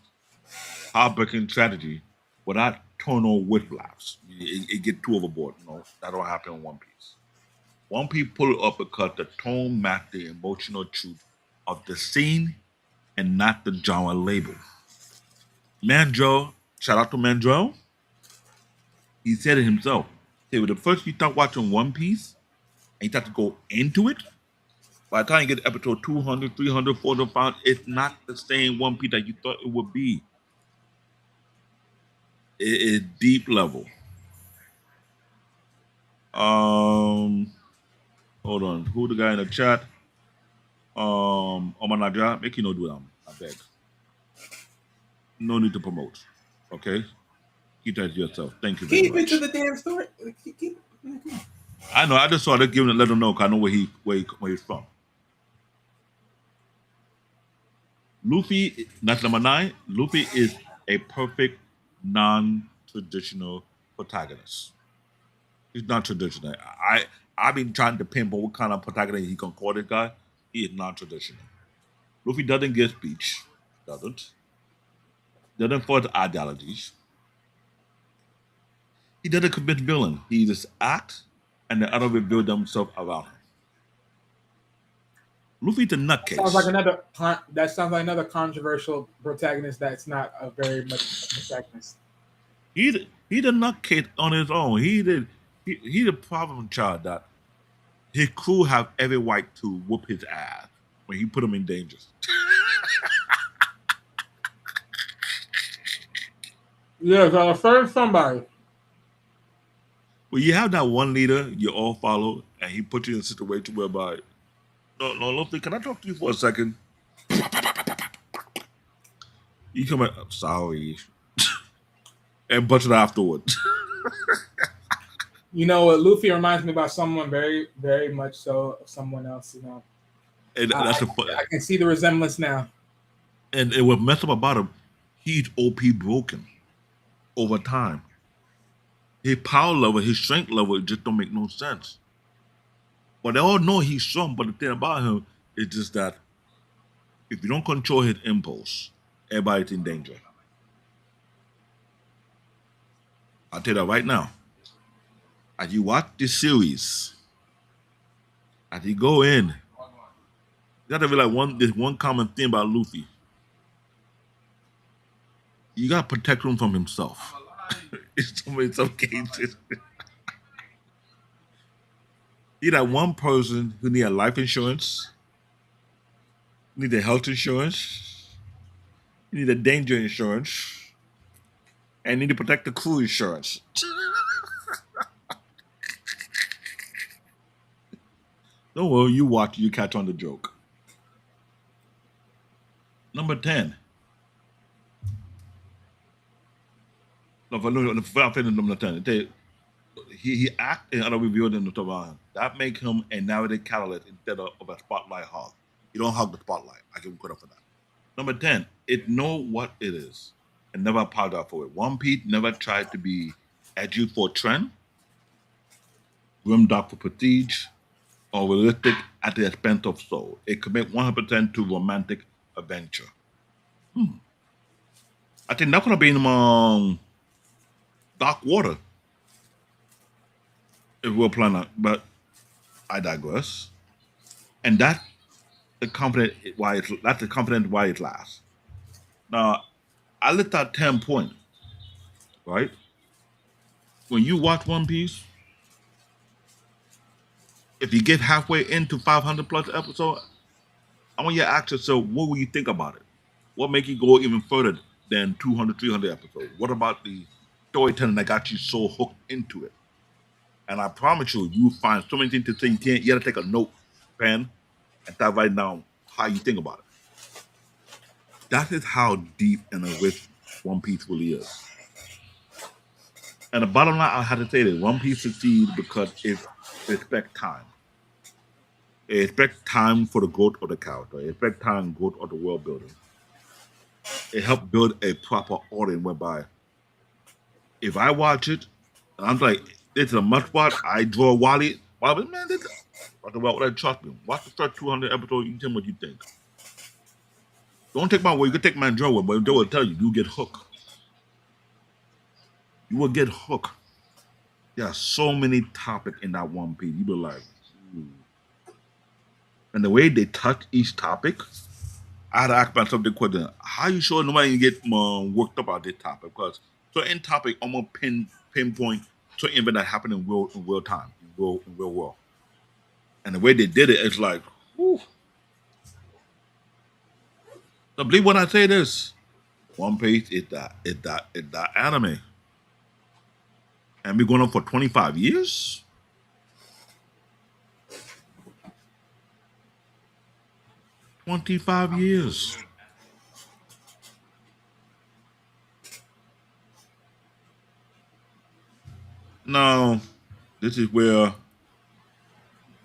heartbreaking tragedy without tonal whiplash. It get too overboard. No, that don't happen in One Piece. One Piece pull it up because the tone match the emotional truth of the scene and not the genre label. Man, Joe, Shout out to Mandrell. He said it himself. He said, the first you start watching One Piece and you start to go into it, by the time you get to episode 200, 300, 400, 500, it's not the same One Piece that you thought it would be. It is deep level. Hold on. Who the guy in the chat? Omanaja, make you no do them. I beg. No need to promote. Okay? Keep that to yourself. Thank you very Keep much. it to the damn story. I know. I just saw that giving let him know because I know where he's from. Luffy, that's number 9. Luffy is a perfect non-traditional protagonist. He's not traditional. I've been trying to pinpoint what kind of protagonist he can call this guy. He is non-traditional. Luffy doesn't get speech. Doesn't follow ideologies. He doesn't commit villain. He just act and the other reveal themselves around him. Luffy's a nutcase. That sounds like another controversial protagonist that's not a very much protagonist. He's a nutcase on his own. He's the problem child that his crew have every right to whoop his ass when he put them in danger. Yeah, gotta find somebody. Well, you have that one leader you all follow, and he put you in a situation whereby, no, Luffy, can I talk to you for a second? You come back, I'm sorry, and bust it afterwards. You know what? Luffy reminds me about someone very, very much so of someone else. You know, And that's I can see the resemblance now. And what messed up about him, he's OP broken over time. His power level, his strength level just don't make no sense. But they all know he's strong, but the thing about him is just that if you don't control his impulse, everybody's in danger. I'll tell you that right now. As you watch this series, as you go in, you gotta realize there's one common thing about Luffy. You gotta protect him from himself. in some cases. He's that one person who need a life insurance, need a health insurance, need a danger insurance, and need to protect the crew insurance. Don't worry, you watch, you catch on the joke. Number 10. No, I'll finish number 10. He act and other revealed in the Taran. That make him a narrative catalyst instead of a spotlight hog. You don't hog the spotlight. I give him credit for that. Number 10, it know what it is and never apologize for it. One Piece never tried to be edgy for trend, grimdark for prestige, or realistic at the expense of soul. It commit 100% to romantic adventure. I think that's gonna be in Dark Water. If we're planning, but I digress. And that's the confidence why it lasts. Now, I looked at 10 points, right? When you watch One Piece, if you get halfway into 500 plus episode, I want you to ask yourself, what will you think about it? What make you go even further than 200, 300 episodes? What about the storytelling that got you so hooked into it? And I promise you, you'll find so many things to say. You got to take a note, pen, and start writing down how you think about it. That is how deep and rich One Piece really is. And the bottom line, I had to say that One Piece succeeds because it respects time. It respects time for the growth of the character. It respects time and growth of the world building. It helps build a proper audience whereby if I watch it, and I'm like, it's a must watch, I draw Wally, man, this trust me. Watch the first 200 episodes, you can tell me what you think. Don't take my word, you can take my draw, but they will tell you, you get hooked. You will get hooked. There are so many topics in that One Piece. You be like, and the way they touch each topic, I had to ask myself the question: how you sure nobody get worked up about this topic? Because certain topic almost pinpoint certain event that happened in real time, in real world. And the way they did it, it's like, whew. So believe when I say this, One Piece is that anime. And been going on for 25 years? 25 years. Now, this is where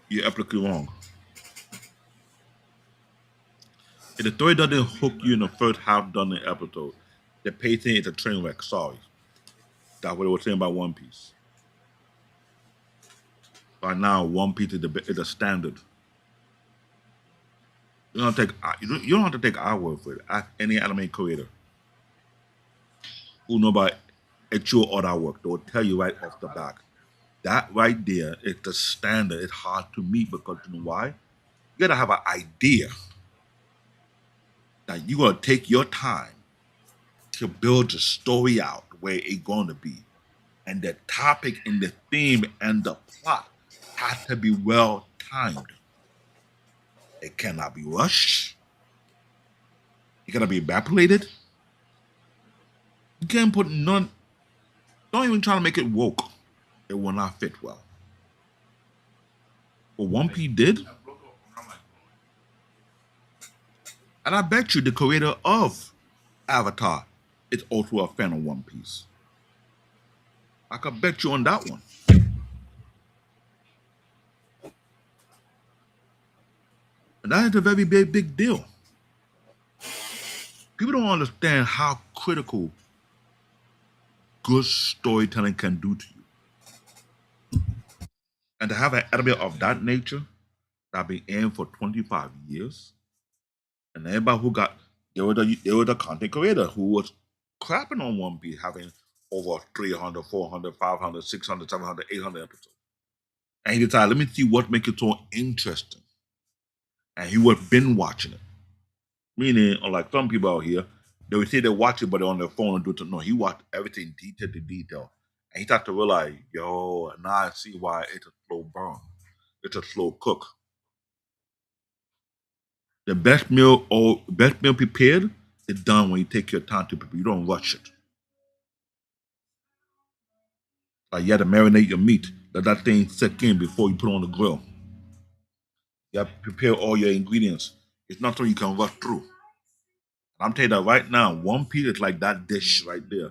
you're absolutely wrong. If the story doesn't hook you in the first half done the episode, the pacing is a train wreck. Sorry. That's what I was saying about One Piece. Right now, One Piece is the standard. You don't have to take our word for it. Ask any anime creator who know about actual or that work. They'll tell you right off the bat. That right there is the standard. It's hard to meet because you know why? You gotta have an idea that you're gonna take your time to build the story out where it's gonna be. And the topic and the theme and the plot have to be well timed. It cannot be rushed. It cannot be evaporated. You can't put none. Don't even try to make it woke. It will not fit well. But One Piece did, and I bet you the creator of Avatar is also a fan of One Piece. I could bet you on that one. And that is a very big deal. People don't understand how critical good storytelling can do to you. And to have an anime of that nature that been in for 25 years, and everybody who got they were the content creator who was crapping on One Piece having over 300, 400, 500, 600, 700, 800 episodes. And he decided, let me see what makes it so interesting. And he was binge watching it. Meaning, unlike some people out here, they would say they watch it, but they're on their phone and do it. No, he watched everything detail to detail. And he started to realize, yo, now I see why it's a slow burn. It's a slow cook. The best meal prepared is done when you take your time to prepare. You don't rush it. Like you have to marinate your meat. Let that thing set in before you put it on the grill. You have to prepare all your ingredients. It's not something you can rush through. I'm telling you that right now, One Piece is like that dish right there.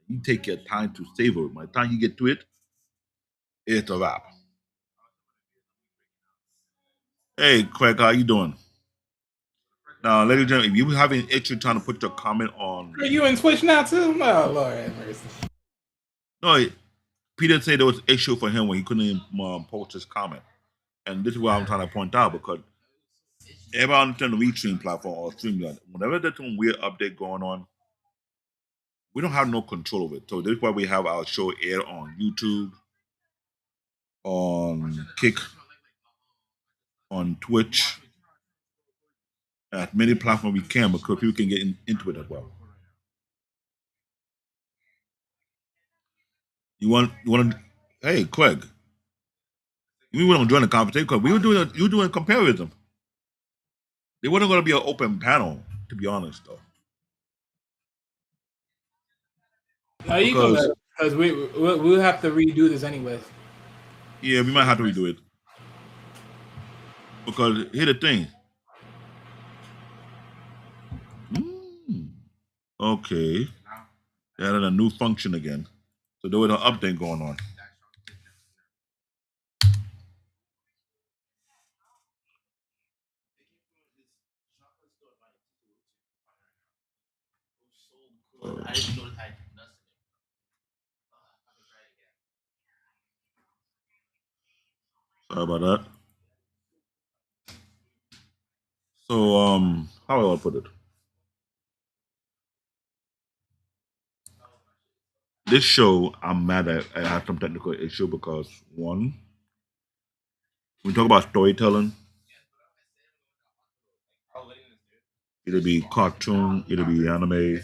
You take your time to savor it. By the time you get to it, it's a wrap. Hey, Craig, how you doing? Now, ladies and gentlemen, if you were having an issue trying to put your comment on, Are you in Twitch now too? Oh Lord have mercy. no, Peter said there was an issue for him when he couldn't post his comment, and this is what I'm trying to point out because everybody understand the restream platform or StreamYard. Whenever there's some weird update going on, we don't have no control of it. So this is why we have our show air on YouTube, on Kick, on Twitch, as many platforms we can because people can get into it as well. You want to? Hey, Craig, we want to join the conversation because you were doing a comparison. It wasn't going to be an open panel, to be honest, though, No, you go because back because we'll have to redo this anyway. yeah, we might have to redo it because here's the thing. Okay, they added a new function again, so there was an update going on. Sorry about that. So, how do I put it? This show, I'm mad at. I have some technical issue because one, when we talk about storytelling, it'll be cartoon, it'll be anime,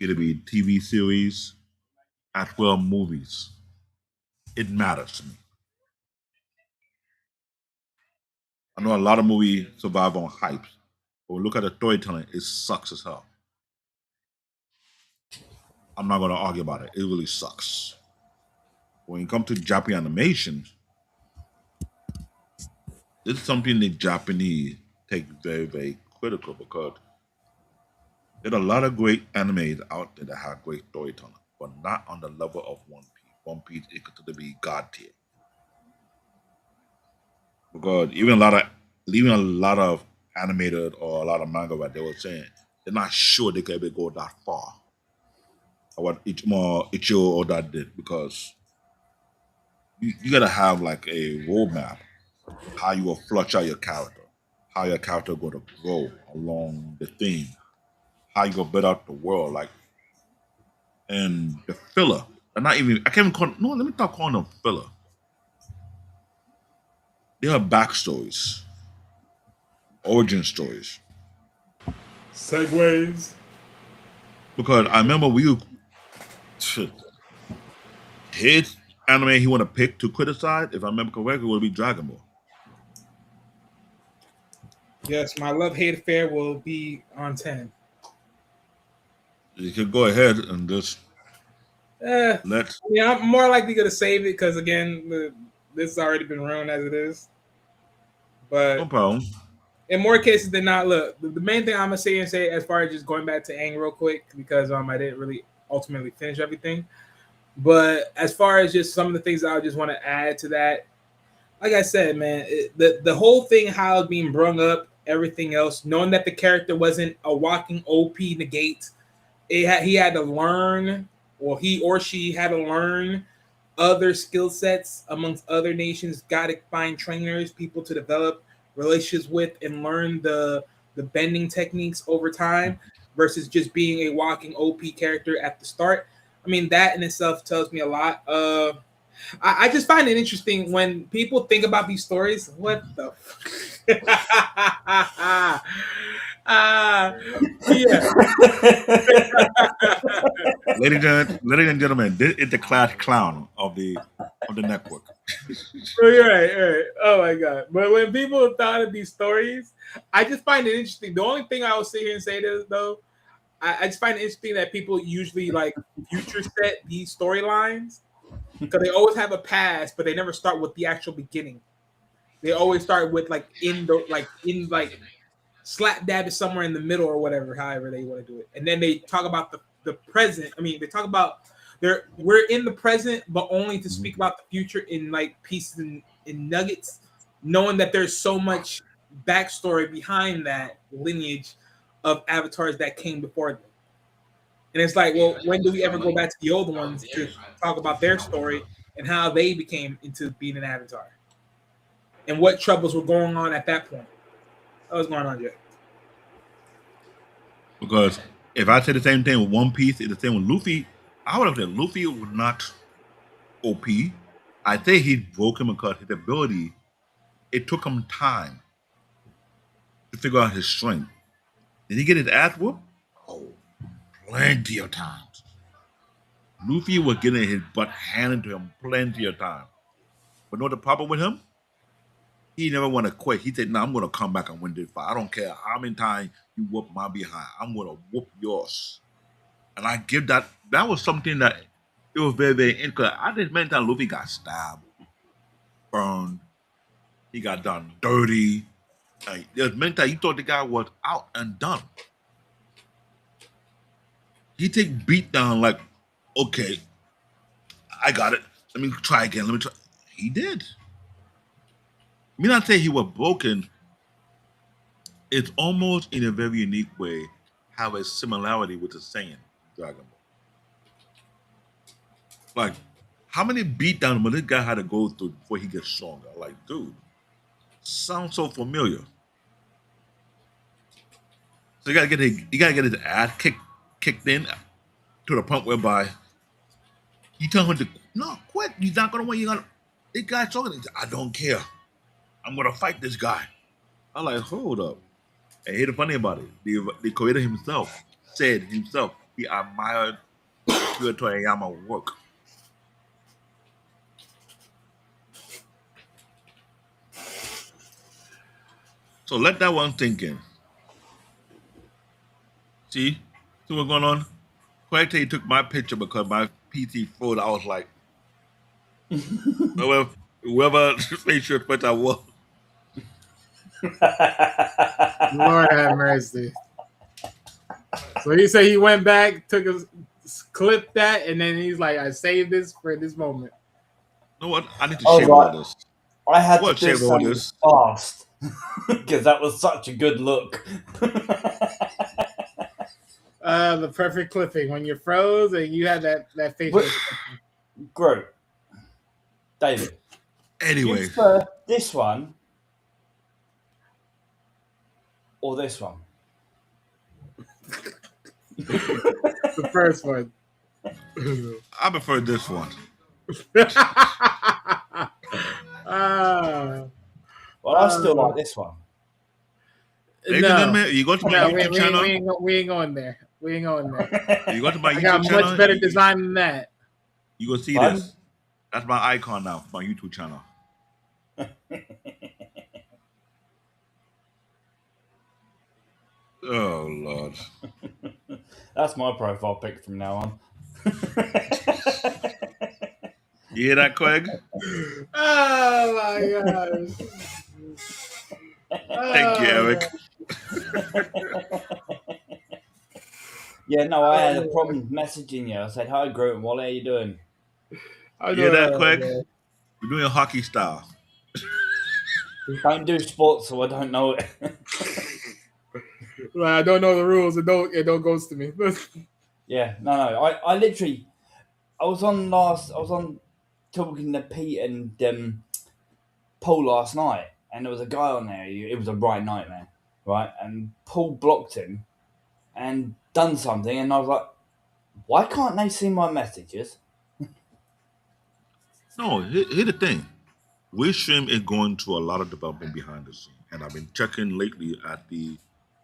It'll be TV series, as well movies. It matters to me. I know a lot of movies survive on hype, but when we look at the storytelling, it sucks as hell. I'm not gonna argue about it. It really sucks. When it comes to Japanese animation, this is something the Japanese take very, very critical because there's a lot of great animes out there that have great storytelling, but not on the level of One Piece. One Piece is considered to be god tier because even a lot of animated or a lot of manga, what they were saying, they're not sure they could ever go that far. Or what Ichiro Oda did because you gotta have like a roadmap how you will flush out your character, how your character going to grow along the theme, how you gonna build out the world, like and the filler. And not even I can't even call no. Let me stop calling them filler. They are backstories, origin stories. Segways. Because I remember his anime he want to pick to criticize, if I remember correctly, would be Dragon Ball. Yes, my love hate affair will be on 10. You could go ahead and just let Yeah, I'm more likely going to save it because, again, this has already been ruined as it is. no But problem. in more cases than not, look, the main thing I'm going to say as far as just going back to Aang real quick, because I didn't really ultimately finish everything. But as far as just some of the things I just want to add to that, like I said, man, the whole thing, how it's being brung up, everything else, knowing that the character wasn't a walking OP negate, he had to learn, or he or she had to learn other skill sets amongst other nations. Got to find trainers, people to develop relationships with, and learn the bending techniques over time, versus just being a walking OP character at the start. I mean, that in itself tells me a lot. I just find it interesting when people think about these stories. What the? Yeah. Ladies and gentlemen, this is the class clown of the network. Oh, you're right, you're right. Oh my god! But when people thought of these stories, I just find it interesting. The only thing I will sit here and say this though, I just find it interesting that people usually like future set these storylines because they always have a past, but they never start with the actual beginning. They always start with like slap dab is somewhere in the middle or whatever, however they want to do it. And then they talk about the present. I mean, they talk about we're in the present, but only to speak about the future in like pieces and in nuggets, knowing that there's so much backstory behind that lineage of avatars that came before them. And it's like, well, when do we ever go back to the old ones to talk about their story and how they became into being an avatar? And what troubles were going on at that point? What was going on, Jay? Because if I say the same thing with One Piece, it's the same with Luffy. I would have said Luffy was not OP. I say he's broken because his ability, it took him time to figure out his strength. Did he get his ass whooped? Oh, plenty of times. Luffy was getting his butt handed to him plenty of times. But know the problem with him? He never want to quit. He said, "No, I'm going to come back and win this fight. I don't care how many times you whoop my behind. I'm going to whoop yours." And I give that. That was something that it was very, very interesting. I just many times Luffy got stabbed, burned, he got done dirty. Like, there's many times you thought the guy was out and done. He take beat down like, okay, I got it. Let me try again. Let me try. He did. Me not say he was broken. It's almost in a very unique way have a similarity with the Saiyan Dragon Ball. Like, how many beatdowns will this guy had to go through before he gets stronger? Like, dude, sounds so familiar. So you gotta get his ass kicked in to the point whereby you tell him to no quit. He's not gonna win. You gonna this guy's talking. He said, I don't care. I'm gonna fight this guy. I'm like, hold up. And here's the funny about it. The creator himself said himself he admired Akira Toriyama work. So let that one sink in. See what's going on? Quite took my picture because my PC froze. I was like, whoever made sure what I was. Lord have mercy. So he said he went back, clipped that, and then he's like, I saved this for this moment. You know what? I need to Oh, shave right. all this. I had What to do shave all something this? fast because that was such a good look. The perfect clipping when you froze and you had that facial expression. Great. David, Anyway, you prefer this one or this one? The first one. I prefer this one. Well, I still like this one. Ladies and gentlemen, you go to my YouTube channel. We ain't going there. We ain't going there. You go to my I YouTube got channel. much better design than that. You go see Pardon? this. That's my icon now, my YouTube channel. Oh Lord. That's my profile pic from now on. You hear that, Craig? Oh my gosh. Thank you, Eric. Yeah, no, I had a problem messaging you. I said, "Hi, Groot and Wally, how you doing?" You hear that, Craig? We're doing hockey style. Don't do sports, so I don't know it. Well, I don't know the rules. It don't goes to me. Yeah, no. I literally, I was on talking to Pete and Paul last night, and there was a guy on there. It was a right nightmare, right? And Paul blocked him and done something, and I was like, why can't they see my messages? No, here's the thing. WeStream is going through a lot of development behind the scene, and I've been checking lately at the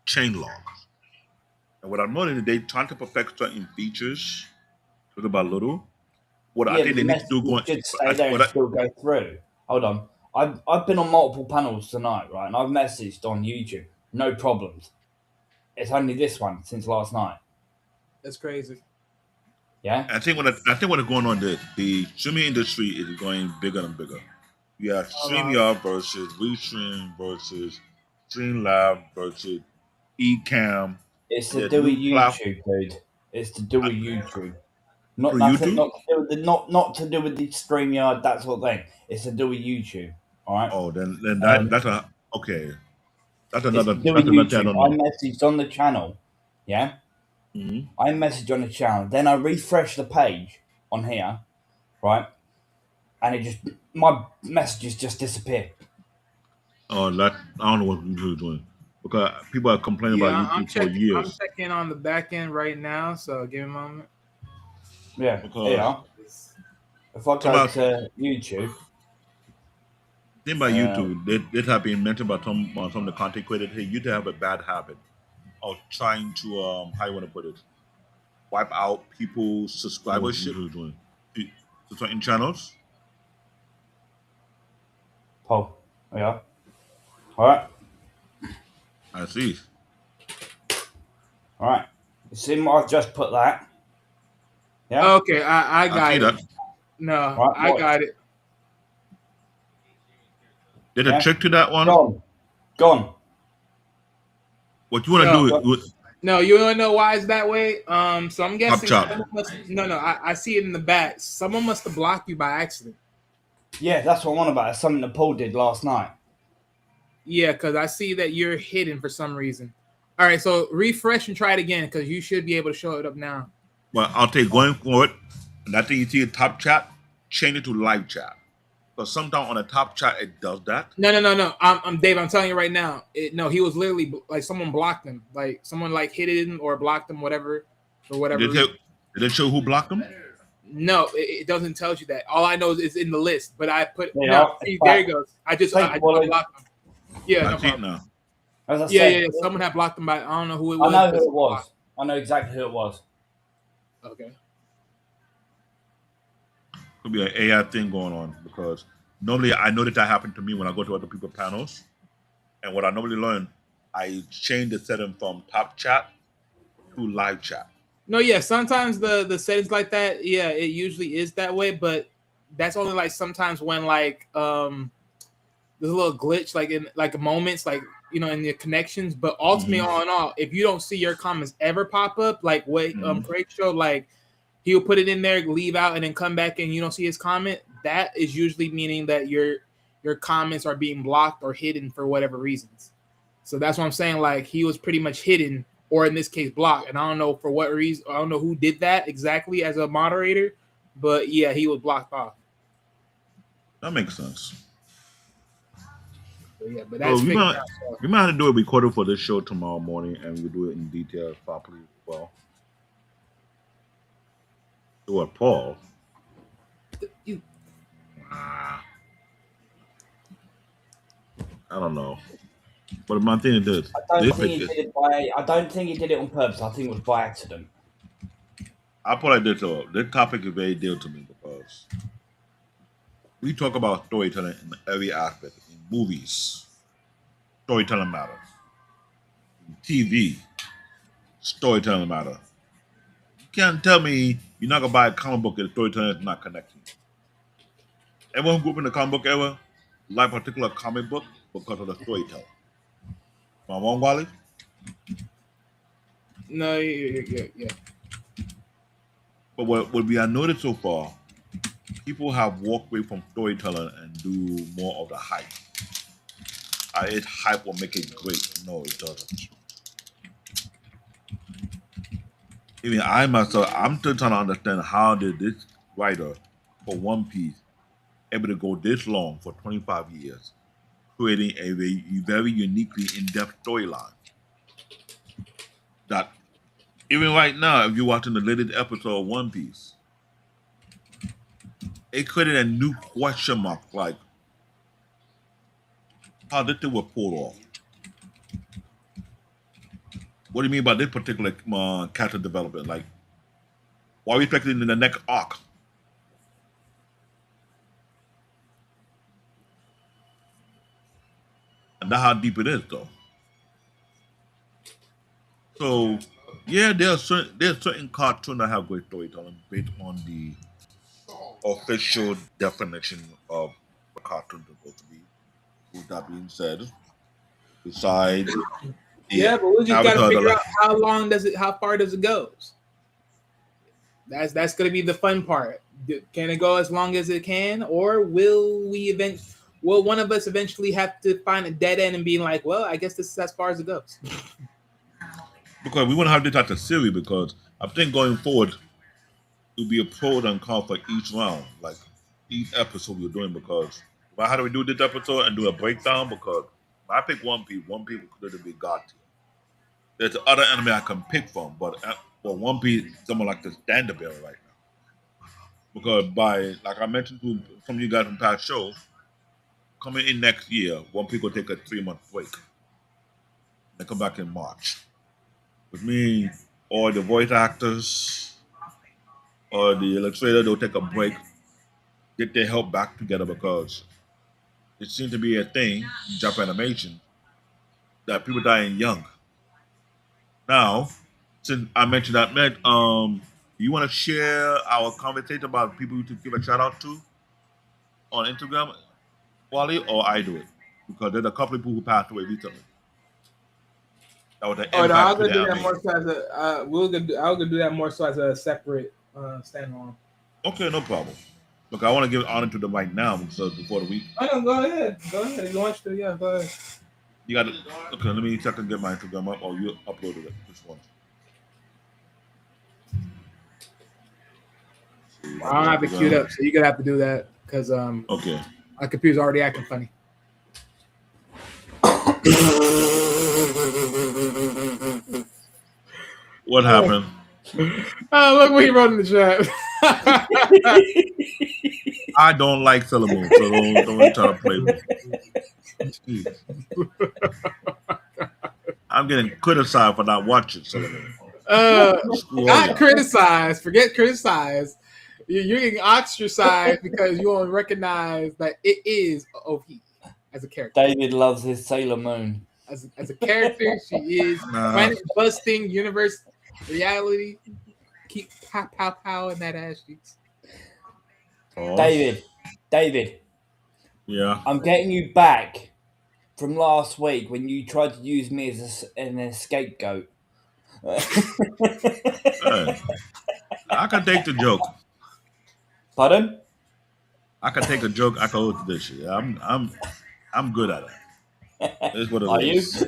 chain logs. And what I'm noticing, they trying to perfect certain features, little by little. What I think they need to do going. should stay there and still go through. Hold on, I've been on multiple panels tonight, right? And I've messaged on YouTube, no problems. It's only this one since last night. That's crazy. Yeah. I think what is going on, the streaming industry is going bigger and bigger. You have StreamYard versus WeStream versus StreamLab versus Ecamm. It's to do with YouTube, dude. It's to do with YouTube. Not For nothing. YouTube? Not to do with not to do with the StreamYard, that sort of thing. It's to do with YouTube. All right. Oh, then that's a okay. That's It's another. to do That's with another thing I YouTube. don't I know. messaged on the channel. Yeah. Mhm. I messaged on the channel. Then I refreshed the page on here, right? And my messages just disappear. Oh, that I don't know what YouTube is doing because people are complaining about YouTube for I'm years. checking on the back end right now, so give me a moment. Yeah. Because Here. If I go to YouTube. thing about YouTube, they have been mentioned by some of the content creators. Hey, YouTube have a bad habit of trying to how you want to put it, wipe out people's subscribership to certain channels. Oh, yeah. All right. I see. All right. You see, I've just put that. Yeah. Okay, I got it. That. No, Right, I got it. There's a trick to that one. Gone. What you want to do? No, you want to know why it's that way? So I'm guessing. Chop. I see it in the back. Someone must have blocked you by accident. Yeah, that's what I'm on about. It's something that Paul did last night. Yeah, because I see that you're hidden for some reason. All right, so refresh and try it again because you should be able to show it up now. Well, I'll take going forward. And I think you see a top chat, change it to live chat. Because sometimes on the top chat it does that. No. I'm Dave. I'm telling you right now. He was literally like someone blocked him. Like someone like hit him or blocked him, whatever, or whatever. Did it show who blocked him? No, it doesn't tell you that. All I know is it's in the list. But I put see, there he goes. I just blocked him. Yeah, no problem. Now. As I said, Someone had blocked him by I don't know who it was. I know who it was. I know exactly who it was. Okay. Could be an AI thing going on because normally I know that happened to me when I go to other people's panels. And what I normally learn, I change the setting from top chat to live chat. No, yeah. Sometimes the settings like that, yeah, it usually is that way, but that's only like sometimes when like there's a little glitch like in like moments like in the connections. But ultimately, Mhm. all in all, if you don't see your comments ever pop up, like what Mhm. Craig showed, like he'll put it in there, leave out, and then come back and you don't see his comment. That is usually meaning that your comments are being blocked or hidden for whatever reasons. So that's what I'm saying. Like he was pretty much hidden, or in this case, blocked. And I don't know for what reason. I don't know who did that exactly as a moderator, but yeah, he was blocked off. That makes sense. But yeah, but So that's figured out. So. we might have to do a recording for this show tomorrow morning, and we'll do it in detail properly as well. So what, Paul? You, Ah, I don't know. But my thing is this: I don't this think pick he is. did it by. I don't think he did it on purpose. I think it was by accident. I put like this though. This topic is very dear to me because we talk about storytelling in every aspect. In movies, storytelling matters. In TV, storytelling matters. You can't tell me you're not gonna buy a comic book and the storytelling is not connecting. Everyone who grew up in the comic book era like particular comic book because of the storytelling. Am I wrong, Wally? no, yeah. But what we have noticed so far, people have walked away from storytelling and do more of the hype. Its hype will make it great. No, it doesn't. Even I myself, I'm still trying to understand how did this writer for One Piece able to go this long for 25 years, creating a very uniquely in-depth storyline. That even right now, if you're watching the latest episode of One Piece, it created a new question mark, like how did it was pulled off? What do you mean by this particular character development? Like, why are we expecting in the next arc? And that's how deep it is, though. So, yeah, there's certain cartoons that have great storytelling based on the official definition of the cartoon is supposed to be. With that being said, besides the Yeah, but we just got to avatar, figure out how far does it go. That's gonna be the fun part. Can it go as long as it can, or will one of us eventually have to find a dead end and be like, well, I guess this is as far as it goes. because we want to have this type of series because I think going forward it will be a pros and cons for each round, like each episode we're doing because how do we do this episode and do a breakdown because if I pick One Piece could be God tier. There's other anime I can pick from, but One Piece someone like the standard bearer right now. Because by like I mentioned to some of you guys from past shows, coming in next year, One Piece will take a 3 month break. They come back in March. Which means all the voice actors or the illustrator they'll take a break, get their help back together because it seems to be a thing in Japan animation that people dying young. Now, since I mentioned that, Meg, you want to share our conversation about people to give a shout out to on Instagram, Wally, or I do it? Because there's a couple of people who passed away recently. That was an Oh no, I'll impact to go the do that anime. more so as a I'll go do that more so as a separate standalone. Okay, no problem. Look, I want to give honor to them right now because before the week. Oh no, go ahead. If you want to, yeah, go ahead. You got to. Okay, let me check and get my Instagram up, or you uploaded it. Which one? I don't have it queued up, so you're gonna have to do that because Okay. my computer's already acting funny. What happened? Oh, look what he wrote in the chat. I don't like Sailor Moon, so don't try to play with me. Jeez. I'm getting criticized for not watching Sailor Moon. Screw all Not y'all. criticize. Forget criticize. You're getting ostracized because you don't recognize that it is OP as a character. David loves his Sailor Moon. As a character, she is Nah. planet busting, universe reality. Keep pow pow pow in that ass cheeks. Oh, David, yeah. I'm getting you back from last week when you tried to use me as an scapegoat. Hey, I can take the joke. Pardon? I can take a joke. I can hold this shit. I'm good at it. It's what it Are you? is.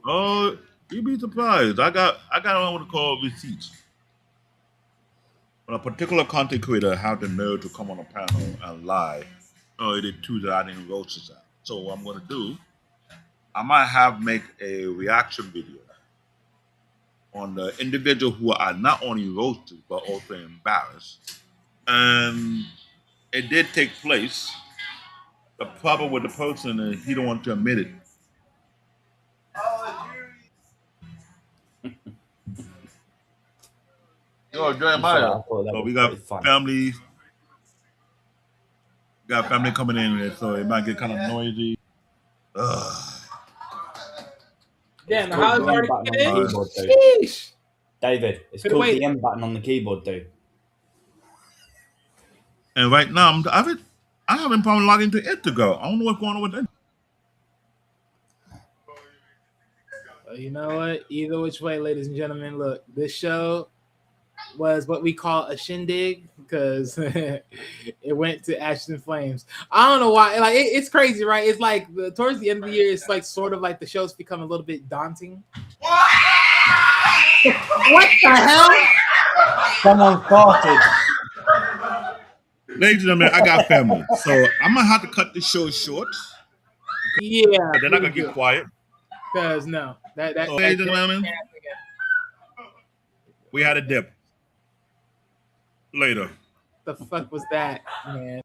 Oh, you'd be surprised. I got what I call receipts. When a particular content creator had the nerve to come on a panel and lie, oh, it did two that I didn't roast this at. So what I'm gonna do, I might have make a reaction video on the individual who are not only roasted but also embarrassed. And it did take place. The problem with the person is he don't want to admit it. Yo, Jeremiah. I thought that So was we got pretty funny. family. Got family coming in, so it might get kind of noisy. Ugh. Damn, the Called house the already M button on the in. keyboard, dude. Sheesh. David, it's Could've called waited. the M button on the keyboard, dude. And right now, I'm having problem logging into it to go. I don't know what's going on with that. Well, you know what? Either which way, ladies and gentlemen, look, this show was what we call a shindig because it went to ashes and flames. I don't know why. Like it's crazy, right? It's like towards the end of the year, it's like sort of like the show's become a little bit daunting. What the hell? Someone farted. Ladies and gentlemen, I got family, so I'm gonna have to cut this show short. Yeah, And then I'm gonna get quiet. because no, that So, ladies and gentlemen, we had a dip. Later. the fuck was that, man?